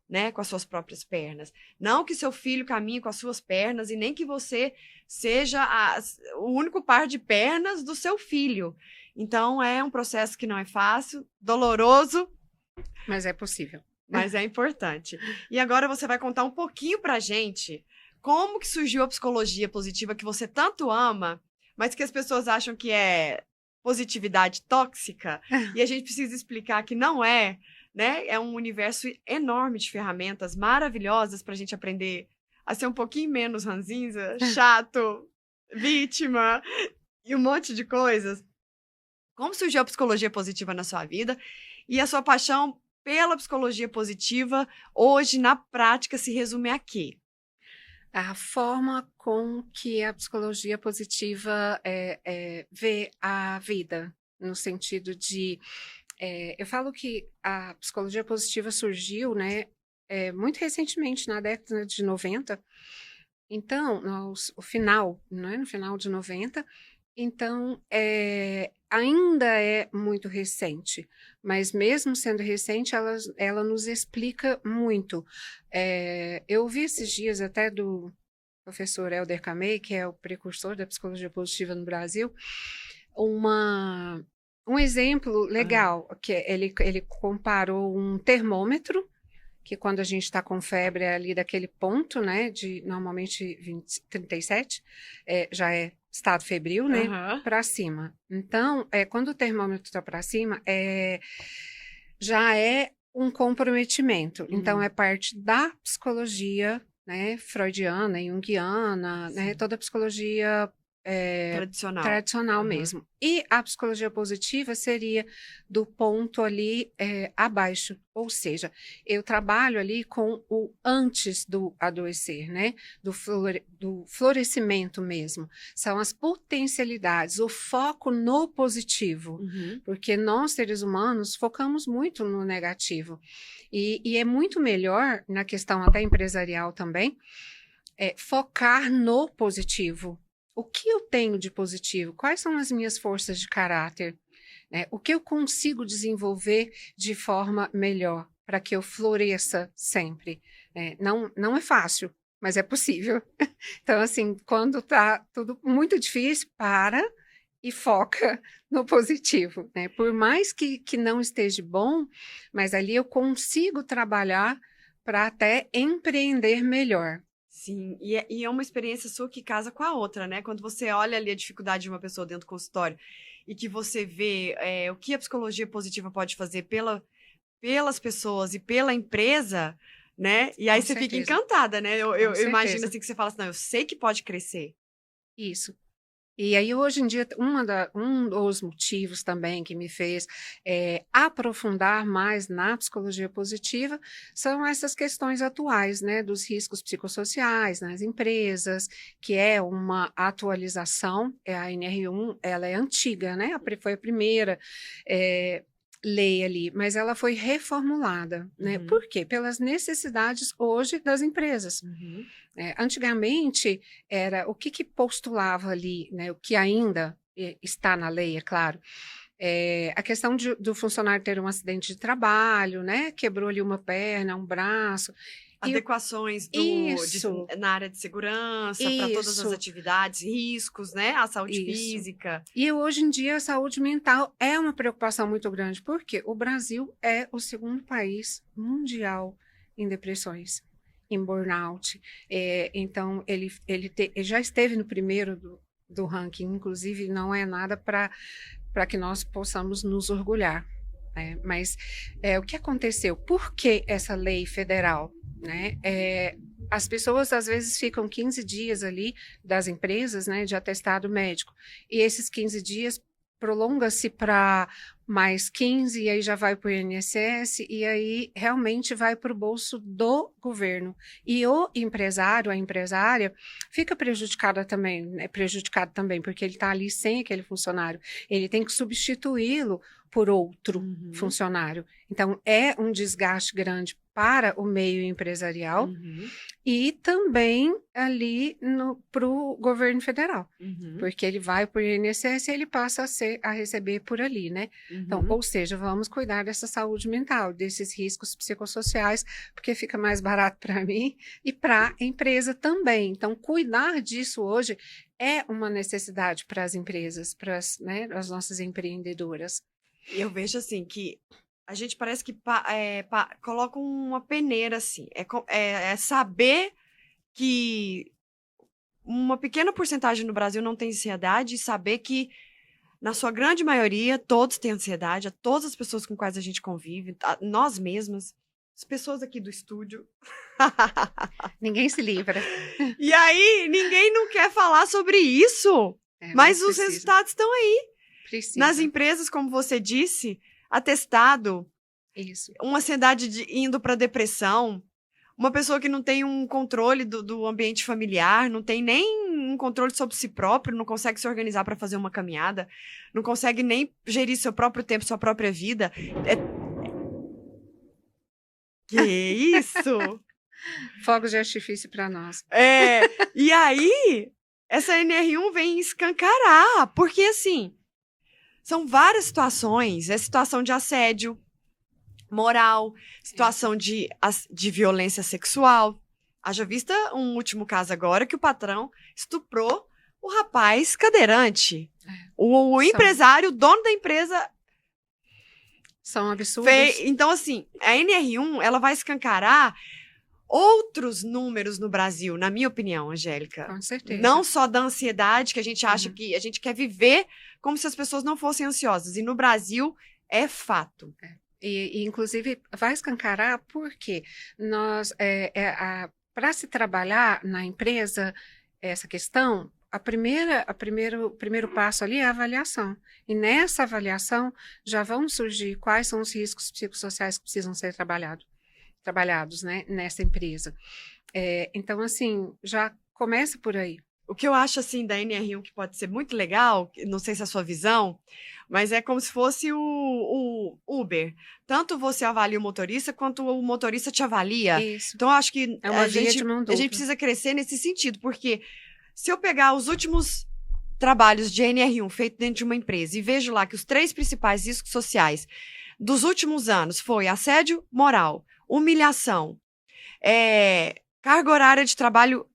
né, com as suas próprias pernas. Não que seu filho caminhe com as suas pernas e nem que você seja o único par de pernas do seu filho. Então, é um processo que não é fácil, doloroso, mas é possível. Mas é importante. E agora você vai contar um pouquinho pra gente como que surgiu a psicologia positiva que você tanto ama, mas que as pessoas acham que é positividade tóxica, e a gente precisa explicar que não é, né? É um universo enorme de ferramentas maravilhosas pra gente aprender a ser um pouquinho menos ranzinza, chato, vítima e um monte de coisas. Como surgiu a psicologia positiva na sua vida e a sua paixão pela psicologia positiva hoje, na prática, se resume a quê? A forma com que a psicologia positiva vê a vida, no sentido de... eu falo que a psicologia positiva surgiu, né, muito recentemente, na década de 90. Então, o final, não é? No final de 90. Então, ainda é muito recente, mas mesmo sendo recente, ela nos explica muito. Eu ouvi esses dias até do professor Helder Camei, que é o precursor da psicologia positiva no Brasil, um exemplo legal, que ele comparou um termômetro, que quando a gente está com febre é ali daquele ponto, né, de normalmente 37, já é estado febril, né, para cima. Então, quando o termômetro está para cima, já é um comprometimento. Então, é parte da psicologia, né, freudiana, junguiana, né, toda a psicologia tradicional mesmo. E a psicologia positiva seria do ponto ali abaixo, ou seja, eu trabalho ali com o antes do adoecer, né? Do florescimento mesmo. São as potencialidades, o foco no positivo, porque nós, seres humanos, focamos muito no negativo. E é muito melhor, na questão até empresarial também, focar no positivo. O que eu tenho de positivo? Quais são as minhas forças de caráter? O que eu consigo desenvolver de forma melhor para que eu floresça sempre? Não é fácil, mas é possível. Então, assim, quando está tudo muito difícil, para e foca no positivo, né? Por mais que não esteja bom, mas ali eu consigo trabalhar para até empreender melhor. Sim, e é uma experiência sua que casa com a outra, né? Quando você olha ali a dificuldade de uma pessoa dentro do consultório e que você vê o que a psicologia positiva pode fazer pelas pessoas e pela empresa, né? E aí você fica encantada, né? Eu imagino assim que você fala assim, não, eu sei que pode crescer. Isso. E aí, hoje em dia, um dos motivos também que me fez aprofundar mais na psicologia positiva são essas questões atuais, né, dos riscos psicossociais nas empresas, que é uma atualização, a NR1, ela é antiga, né, foi a primeira lei ali, mas ela foi reformulada, né? Por quê? Pelas necessidades hoje das empresas. Antigamente, era o que postulava ali, né? O que ainda está na lei, é claro, a questão do funcionário ter um acidente de trabalho, né? Quebrou ali uma perna, um braço. Adequações na área de segurança, para todas as atividades, riscos, né? A saúde física. E hoje em dia a saúde mental é uma preocupação muito grande, porque o Brasil é o segundo país mundial em depressões, em burnout. Então, ele já esteve no primeiro do ranking, inclusive não é nada para que nós possamos nos orgulhar. Mas o que aconteceu? Por que essa lei federal? Né? As pessoas às vezes ficam 15 dias ali das empresas, né, de atestado médico, e esses 15 dias prolonga-se para mais 15, e aí já vai para o INSS, e aí realmente vai para o bolso do governo. E o empresário, a empresária, fica prejudicado também, porque ele está ali sem aquele funcionário. Ele tem que substituí-lo por outro funcionário. Então, é um desgaste grande para o meio empresarial e também ali para o governo federal, porque ele vai para o INSS e ele passa a receber por ali, né? Então, ou seja, vamos cuidar dessa saúde mental, desses riscos psicossociais, porque fica mais barato para mim e para a empresa também. Então, cuidar disso hoje é uma necessidade para as empresas, para as nossas empreendedoras. E eu vejo assim que a gente parece que coloca uma peneira assim. É saber que uma pequena porcentagem no Brasil não tem ansiedade e saber que, na sua grande maioria, todos têm ansiedade, todas as pessoas com quais a gente convive, nós mesmas, as pessoas aqui do estúdio. Ninguém se livra. E aí, ninguém não quer falar sobre isso. Mas os resultados estão aí. Precisa. Nas empresas, como você disse, atestado, isso. Uma ansiedade indo para depressão, uma pessoa que não tem um controle do ambiente familiar, não tem nem um controle sobre si próprio, não consegue se organizar para fazer uma caminhada, não consegue nem gerir seu próprio tempo, sua própria vida. Que isso? Fogos de artifício para nós. E aí, essa NR1 vem escancarar, porque assim, são várias situações, situação de assédio moral, situação de violência sexual. Haja vista um último caso agora que o patrão estuprou o rapaz cadeirante. O empresário, o dono da empresa... São absurdos. Então, assim, a NR1, ela vai escancarar outros números no Brasil, na minha opinião, Angélica. Com certeza. Não só da ansiedade, que a gente acha que a gente quer viver como se as pessoas não fossem ansiosas. E no Brasil, é fato. E inclusive, vai escancarar porque para se trabalhar na empresa essa questão, o primeiro passo ali é a avaliação. E nessa avaliação já vão surgir quais são os riscos psicossociais que precisam ser trabalhados, né, nessa empresa. Então, assim, já começa por aí. O que eu acho, assim, da NR1 que pode ser muito legal, não sei se é a sua visão, mas é como se fosse o Uber. Tanto você avalia o motorista, quanto o motorista te avalia. Isso. Então, eu acho que é uma via de mão dupla. A gente precisa crescer nesse sentido, porque se eu pegar os últimos trabalhos de NR1 feitos dentro de uma empresa e vejo lá que os 3 principais riscos sociais dos últimos anos foi assédio moral, humilhação, carga horária de trabalho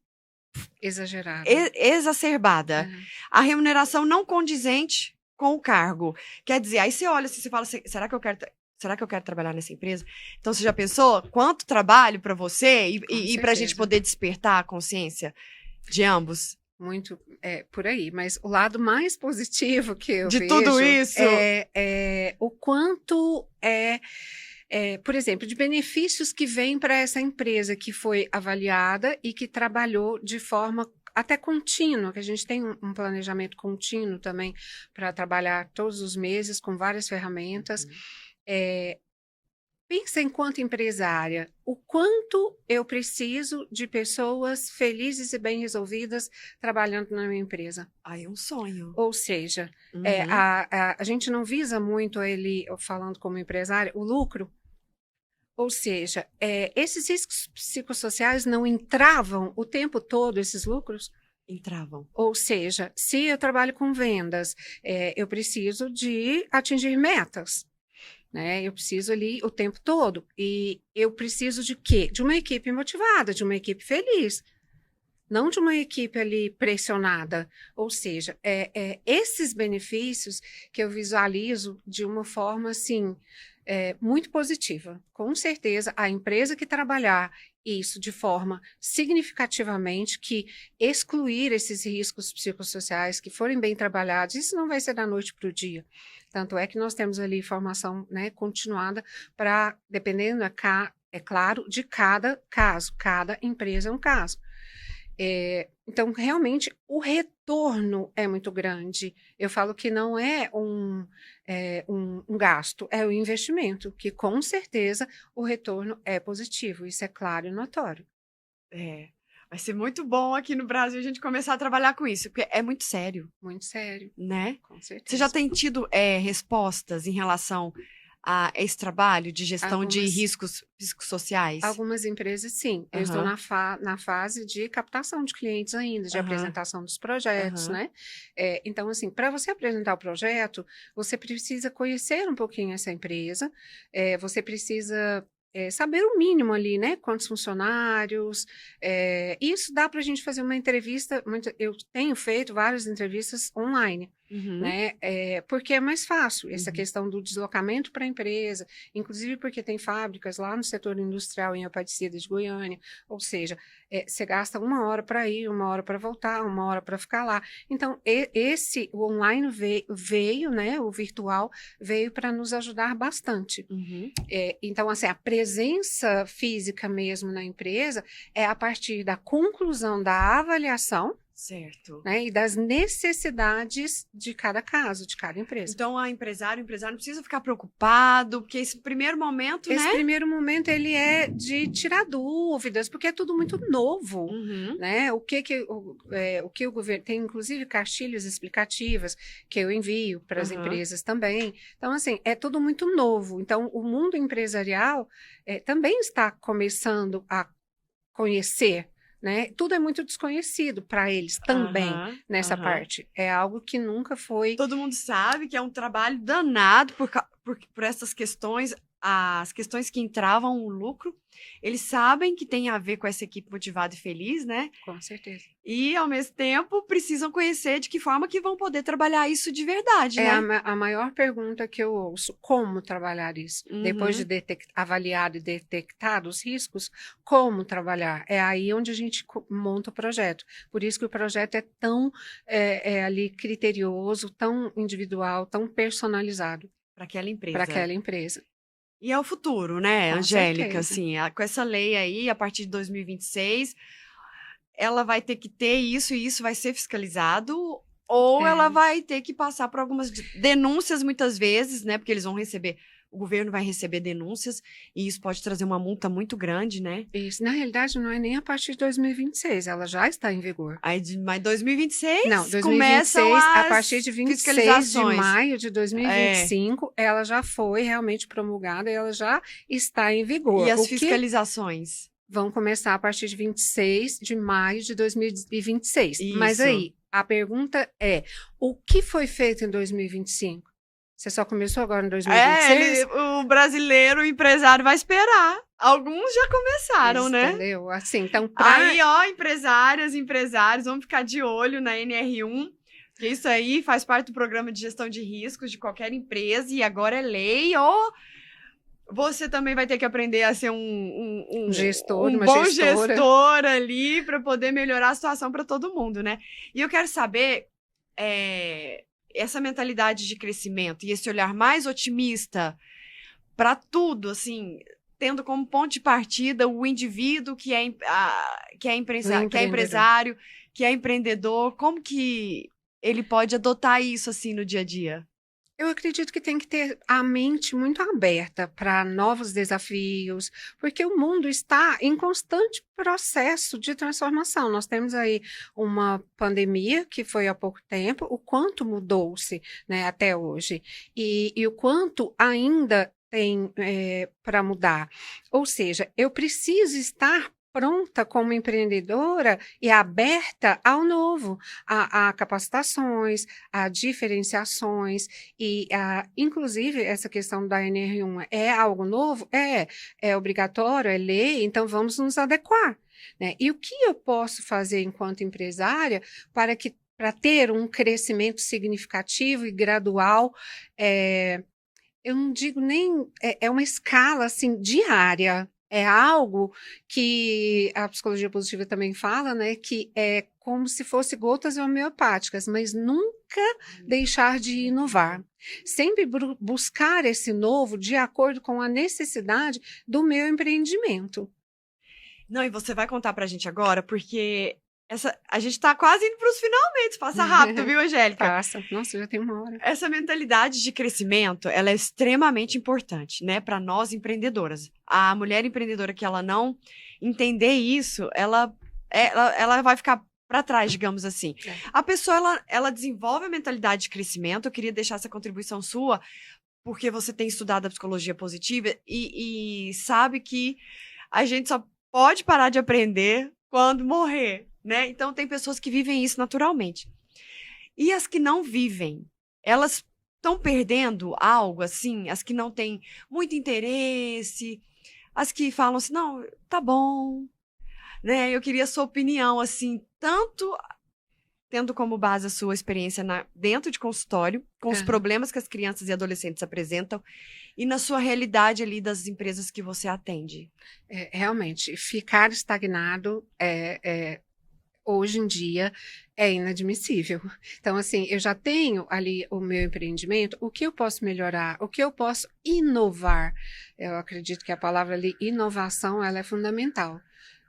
exagerada, exacerbada, a remuneração não condizente com o cargo. Quer dizer, aí você olha assim, você fala assim, será que eu quero trabalhar nessa empresa? Então, você já pensou quanto trabalho para você e para a gente poder despertar a consciência de ambos? Muito por aí, mas o lado mais positivo que eu vejo... De tudo isso? É o quanto por exemplo, de benefícios que vêm para essa empresa que foi avaliada e que trabalhou de forma até contínua, que a gente tem um planejamento contínuo também para trabalhar todos os meses com várias ferramentas. Pensa enquanto empresária, o quanto eu preciso de pessoas felizes e bem resolvidas trabalhando na minha empresa. É um sonho. Ou seja, a gente não visa muito ele, falando como empresária, o lucro. Ou seja, esses riscos psicossociais não entravam o tempo todo, esses lucros? Entravam. Ou seja, se eu trabalho com vendas, eu preciso de atingir metas. Né? Eu preciso ali o tempo todo. E eu preciso de quê? De uma equipe motivada, de uma equipe feliz. Não de uma equipe ali pressionada. Ou seja, esses benefícios que eu visualizo de uma forma, assim, muito positiva. Com certeza, a empresa que trabalhar isso de forma significativamente, que excluir esses riscos psicossociais que forem bem trabalhados, isso não vai ser da noite para o dia. Tanto é que nós temos ali formação, né, continuada para, dependendo, é claro, de cada caso. Cada empresa é um caso. Então, realmente, o retorno é muito grande. Eu falo que não é um gasto, é um investimento, que com certeza o retorno é positivo, isso é claro e notório. É. Vai ser muito bom aqui no Brasil a gente começar a trabalhar com isso, porque é muito sério, Muito sério, né? com Você já certeza. tem tido respostas em relação a esse trabalho de gestão de Algumas riscos psicossociais? Algumas empresas, sim. Eu estou Aham, na fase de captação de clientes ainda, de aham, apresentação dos projetos, aham. né? Então, assim, para você apresentar o projeto, você precisa conhecer um pouquinho essa empresa, você precisa saber o mínimo ali, né? Quantos funcionários. Isso dá para a gente fazer uma entrevista. Eu tenho feito várias entrevistas online. Uhum, Né? Porque é mais fácil essa uhum. questão do deslocamento para a empresa, inclusive porque tem fábricas lá no setor industrial em Aparecida de Goiânia, ou seja, você gasta 1 hora para ir, 1 hora para voltar, 1 hora para ficar lá. Então, o online veio, né, o virtual veio para nos ajudar bastante. Uhum. Então, assim, a presença física mesmo na empresa é a partir da conclusão da avaliação, Certo. né, e das necessidades de cada caso, de cada empresa. Então, o empresário não precisa ficar preocupado, porque esse primeiro momento, Esse né? primeiro momento ele é de tirar dúvidas, porque é tudo muito novo, Uhum, né? O que o governo tem, inclusive cartilhas explicativas que eu envio para as aham. empresas também. Então, assim, é tudo muito novo. Então, o mundo empresarial também está começando a conhecer, né? Tudo é muito desconhecido para eles também Aham, nessa aham. parte. É algo que nunca foi. Todo mundo sabe que é um trabalho danado por essas questões, as questões que entravam o lucro. Eles sabem que tem a ver com essa equipe motivada e feliz, né? Com certeza. E, ao mesmo tempo, precisam conhecer de que forma que vão poder trabalhar isso de verdade, É né? a maior pergunta que eu ouço: como trabalhar isso? Depois de Uhum. avaliado e detectado os riscos, como trabalhar? É aí onde a gente monta o projeto. Por isso que o projeto é tão ali criterioso, tão individual, tão personalizado Para aquela para empresa. aquela empresa. E é o futuro, né, Com Angélica? certeza. Assim, com essa lei aí, a partir de 2026, ela vai ter que ter isso e isso vai ser fiscalizado, ou ela É, vai ter que passar por algumas denúncias muitas vezes, né? Porque eles vão receber, o governo vai receber denúncias e isso pode trazer uma multa muito grande, né? isso, na realidade, não é nem a partir de 2026, ela já está em vigor. Aí, mas Não, 2026 começam 2026, a partir as de 26 de fiscalizações. maio de É, 2025, ela já foi realmente promulgada e ela já está em e vigor. as O que fiscalizações? vão começar a partir de 26 de maio de 2026. Mas Isso. aí, a pergunta é: o que foi feito em 2025? Você só começou agora em É, 2026? o brasileiro, o empresário vai esperar. Alguns já começaram, né? Entendeu? Assim, então, para Aí, ó, empresárias, empresários, vamos ficar de olho na NR1, que isso aí faz parte do programa de gestão de riscos de qualquer empresa e agora é lei. Ou você também vai ter que aprender a ser um gestor, um uma bom gestora. gestor ali para poder melhorar a situação para todo mundo, né? E eu quero saber essa mentalidade de crescimento e esse olhar mais otimista para tudo, assim, tendo como ponto de partida o indivíduo Um que é empreendedor. empresário, que é empreendedor, como que ele pode adotar isso assim no dia a dia? Eu acredito que tem que ter a mente muito aberta para novos desafios, porque o mundo está em constante processo de transformação. Nós temos aí uma pandemia que foi há pouco tempo, o quanto mudou-se, né, até hoje, e o quanto ainda tem para mudar. Ou seja, eu preciso estar pronta como empreendedora e aberta ao novo, a capacitações, a diferenciações e, inclusive, essa questão da NR1 é algo novo? É obrigatório, é lei, então vamos nos adequar, né? E o que eu posso fazer enquanto empresária para ter um crescimento significativo e gradual, eu não digo nem, é uma escala assim diária. É algo que a psicologia positiva também fala, né? Que é como se fosse gotas homeopáticas, mas nunca deixar de inovar. Sempre buscar esse novo de acordo com a necessidade do meu empreendimento. Não, e você vai contar pra gente agora, porque A gente tá quase indo pros finalmente, passa rápido, viu, Angélica? Passa. Nossa, já tem uma hora. Essa mentalidade de crescimento, ela é extremamente importante, né, para nós empreendedoras. A mulher empreendedora que ela não entender isso, ela vai ficar para trás, digamos assim. É. A pessoa, ela desenvolve a mentalidade de crescimento. Eu queria deixar essa contribuição sua, porque você tem estudado a psicologia positiva e sabe que a gente só pode parar de aprender quando morrer, né? Então, tem pessoas que vivem isso naturalmente. E as que não vivem, elas estão perdendo algo, assim, as que não têm muito interesse, as que falam assim, não, tá bom, né? Eu queria a sua opinião, assim, tanto tendo como base a sua experiência dentro de consultório, com os problemas que as crianças e adolescentes apresentam, e na sua realidade ali das empresas que você atende. Realmente, ficar estagnado hoje em dia é inadmissível. Então, assim, eu já tenho ali o meu empreendimento, o que eu posso melhorar, o que eu posso inovar. Eu acredito que a palavra ali, inovação, ela é fundamental,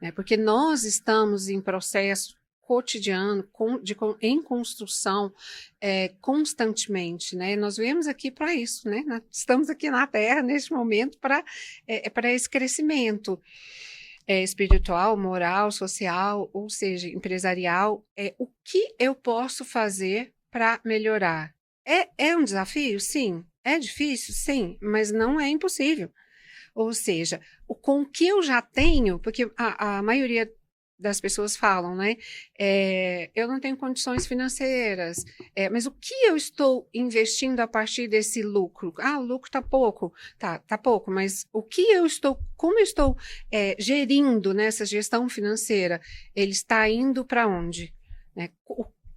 né? Porque nós estamos em processo cotidiano, em construção constantemente, né? Nós viemos aqui para isso, né? Nós estamos aqui na Terra, neste momento, para esse crescimento espiritual, moral, social, ou seja, empresarial. O que eu posso fazer para melhorar? É um desafio? Sim. É difícil? Sim, mas não é impossível. Ou seja, com o que eu já tenho, porque a maioria das pessoas falam, né? Eu não tenho condições financeiras, mas o que eu estou investindo a partir desse lucro? O lucro está pouco, tá pouco, mas como eu estou gerindo nessa gestão financeira, ele está indo para onde? Né?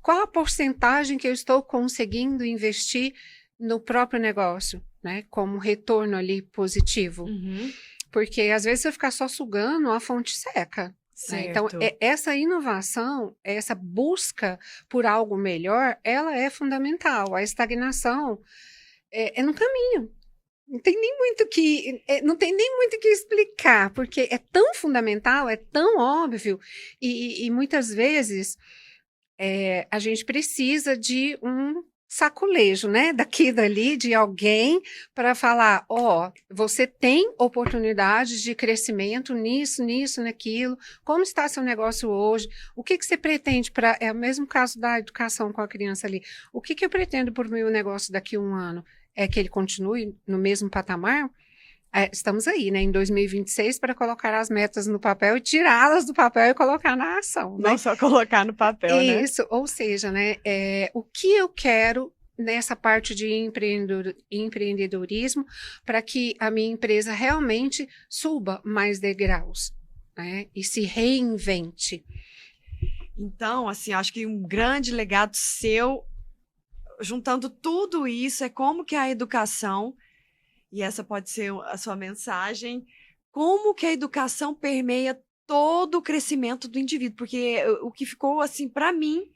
Qual a porcentagem que eu estou conseguindo investir no próprio negócio, né? Como retorno ali positivo? Uhum. Porque às vezes se eu ficar só sugando, a fonte seca. Né? Então, essa inovação, essa busca por algo melhor, ela é fundamental. A estagnação é no caminho. Não tem nem muito que explicar, porque é tão fundamental, é tão óbvio, e muitas vezes a gente precisa de um saculejo, né, daqui e dali, de alguém para falar, você tem oportunidades de crescimento nisso, naquilo, como está seu negócio hoje, o que você pretende é o mesmo caso da educação com a criança ali, o que eu pretendo para o meu negócio daqui a um ano? É que ele continue no mesmo patamar? Estamos aí, né, em 2026, para colocar as metas no papel e tirá-las do papel e colocar na ação. Né? Não só colocar no papel, né? Isso, ou seja, né, o que eu quero nessa parte de empreendedorismo para que a minha empresa realmente suba mais degraus, né, e se reinvente. Então, assim, acho que um grande legado seu, juntando tudo isso, é como que a educação, e essa pode ser a sua mensagem, como que a educação permeia todo o crescimento do indivíduo, porque o que ficou, assim, para mim,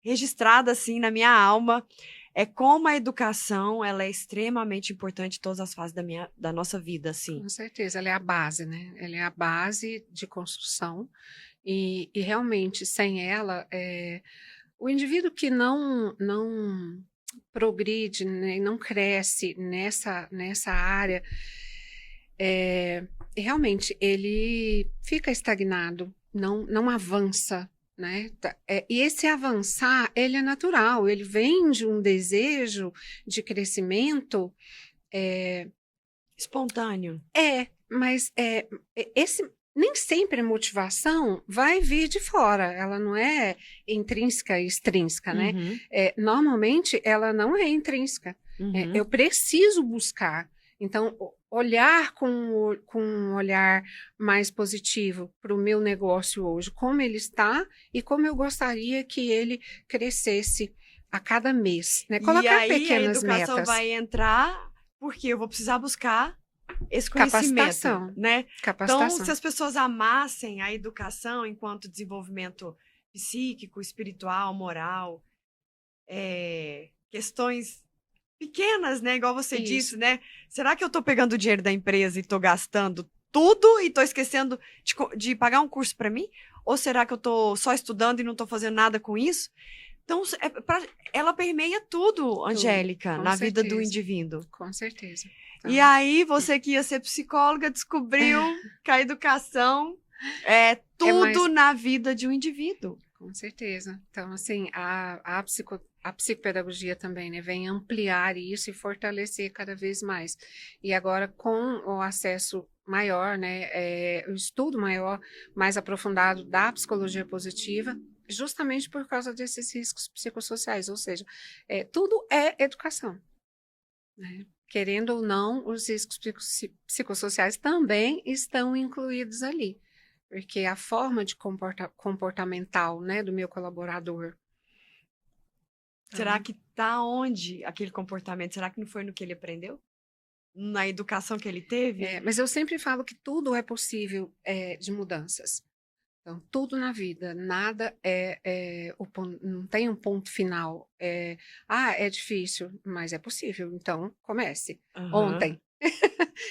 registrado, assim, na minha alma, é como a educação, ela é extremamente importante em todas as fases da nossa vida, assim. Com certeza, ela é a base, né? Ela é a base de construção e realmente, sem ela, o indivíduo que não progride, né, não cresce nessa área, realmente ele fica estagnado, não avança, né? E esse avançar, ele é natural, ele vem de um desejo de crescimento espontâneo. Mas nem sempre a motivação vai vir de fora, ela não é intrínseca e extrínseca, né? Uhum. Normalmente ela não é intrínseca. Uhum. Eu preciso buscar. Então, olhar com um olhar mais positivo para o meu negócio hoje, como ele está e como eu gostaria que ele crescesse a cada mês, né? Colocar pequenas metas. E aí a educação vai entrar, porque eu vou precisar buscar esse conhecimento, capacitação, né? Capacitação. Então, se as pessoas amassem a educação enquanto desenvolvimento psíquico, espiritual, moral, questões pequenas, né? Igual você disse, né? Será que eu tô pegando o dinheiro da empresa e tô gastando tudo e tô esquecendo de pagar um curso para mim? Ou será que eu estou só estudando e não estou fazendo nada com isso? Então, ela permeia tudo, Angélica, com na vida do certeza. indivíduo. Com certeza. E Então, aí, você que ia ser psicóloga, descobriu que a educação é tudo na vida de um indivíduo. Com certeza. Então, assim, a psicopedagogia também, né, vem ampliar isso e fortalecer cada vez mais. E agora, com o acesso maior, né, o estudo maior, mais aprofundado da psicologia positiva, justamente por causa desses riscos psicossociais, ou seja, tudo é educação, né? Querendo ou não, os riscos psicossociais também estão incluídos ali, porque a forma de comportamental, né, do meu colaborador. Será que tá onde aquele comportamento? Será que não foi no que ele aprendeu? Na educação que ele teve? Mas eu sempre falo que tudo é possível de mudanças. Então, tudo na vida, nada não tem um ponto final. É difícil, mas é possível. Então, comece. Ontem.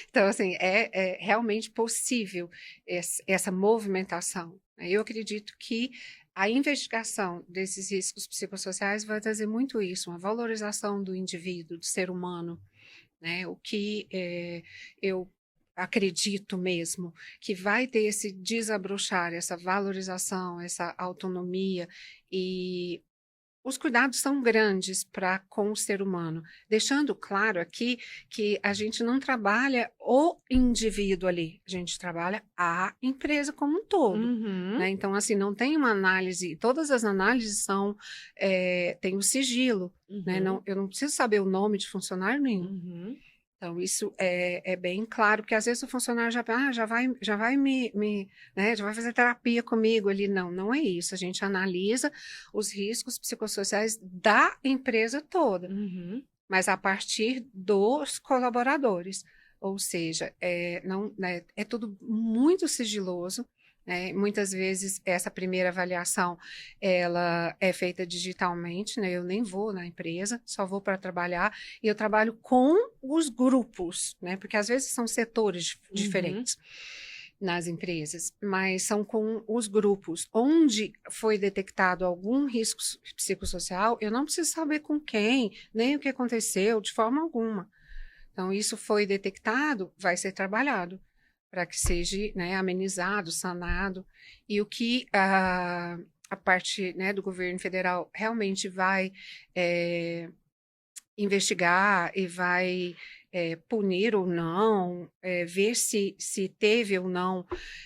Então, assim, é realmente possível essa movimentação. Eu acredito que a investigação desses riscos psicossociais vai trazer muito isso, uma valorização do indivíduo, do ser humano, né? O que eu acredito mesmo que vai ter esse desabrochar, essa valorização, essa autonomia, e os cuidados são grandes com o ser humano, deixando claro aqui que a gente não trabalha o indivíduo ali, a gente trabalha a empresa como um todo. Né? Então, assim, não tem uma análise, todas as análises têm o sigilo, né? Eu não preciso saber o nome de funcionário nenhum. Então, isso é bem claro, porque às vezes o funcionário já vai né, já vai fazer terapia comigo ali. Não, não é isso. A gente analisa os riscos psicossociais da empresa toda, mas a partir dos colaboradores. Ou seja, é tudo muito sigiloso. Muitas vezes essa primeira avaliação ela é feita digitalmente, né? Eu nem vou na empresa, só vou para trabalhar, e eu trabalho com os grupos, né? Porque às vezes são setores diferentes nas empresas, mas são com os grupos. Onde foi detectado algum risco psicossocial, eu não preciso saber com quem, nem o que aconteceu, de forma alguma. Então, isso foi detectado, vai ser trabalhado para que seja, né, amenizado, sanado, e o que a parte, né, do governo federal realmente vai investigar e vai punir ou não, ver se teve ou não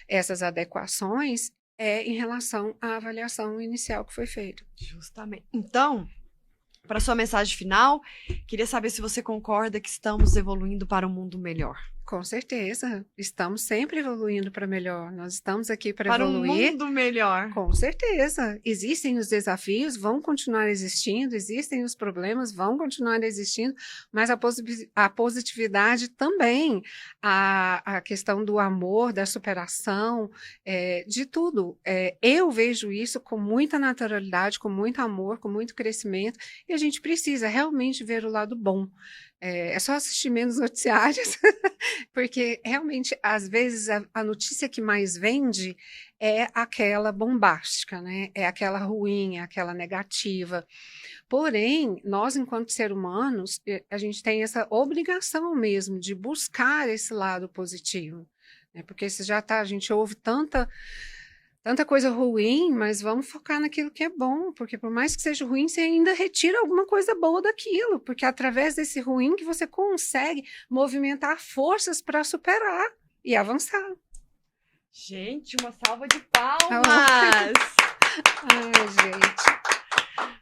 essas adequações, em relação à avaliação inicial que foi feita. Justamente. Então, para sua mensagem final, queria saber se você concorda que estamos evoluindo para um mundo melhor. Com certeza, estamos sempre evoluindo para melhor, nós estamos aqui para evoluir. Para um mundo melhor. Com certeza, existem os desafios, vão continuar existindo, existem os problemas, vão continuar existindo, mas a positividade também, a questão do amor, da superação, de tudo. Eu vejo isso com muita naturalidade, com muito amor, com muito crescimento, e a gente precisa realmente ver o lado bom. É só assistir menos noticiários, porque realmente, às vezes, a notícia que mais vende é aquela bombástica, né? É aquela ruim, é aquela negativa. Porém, nós, enquanto seres humanos, a gente tem essa obrigação mesmo de buscar esse lado positivo, né? Porque a gente ouve tanta coisa ruim, mas vamos focar naquilo que é bom, porque por mais que seja ruim, você ainda retira alguma coisa boa daquilo, porque é através desse ruim que você consegue movimentar forças para superar e avançar. Gente, uma salva de palmas! Ai, gente.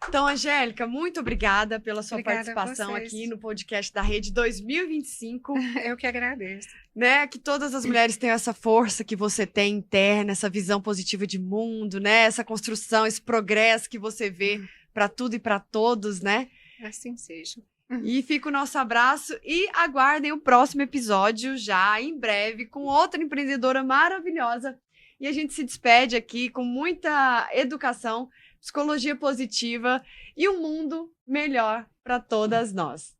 Então, Angélica, muito obrigada pela sua participação aqui no podcast da Rede 2025. Eu que agradeço. Né? Que todas as mulheres tenham essa força que você tem interna, essa visão positiva de mundo, né? Essa construção, esse progresso que você vê para tudo e para todos, né? Assim seja. E fica o nosso abraço e aguardem o próximo episódio já em breve com outra empreendedora maravilhosa. E a gente se despede aqui com muita educação, psicologia positiva e um mundo melhor para todas nós.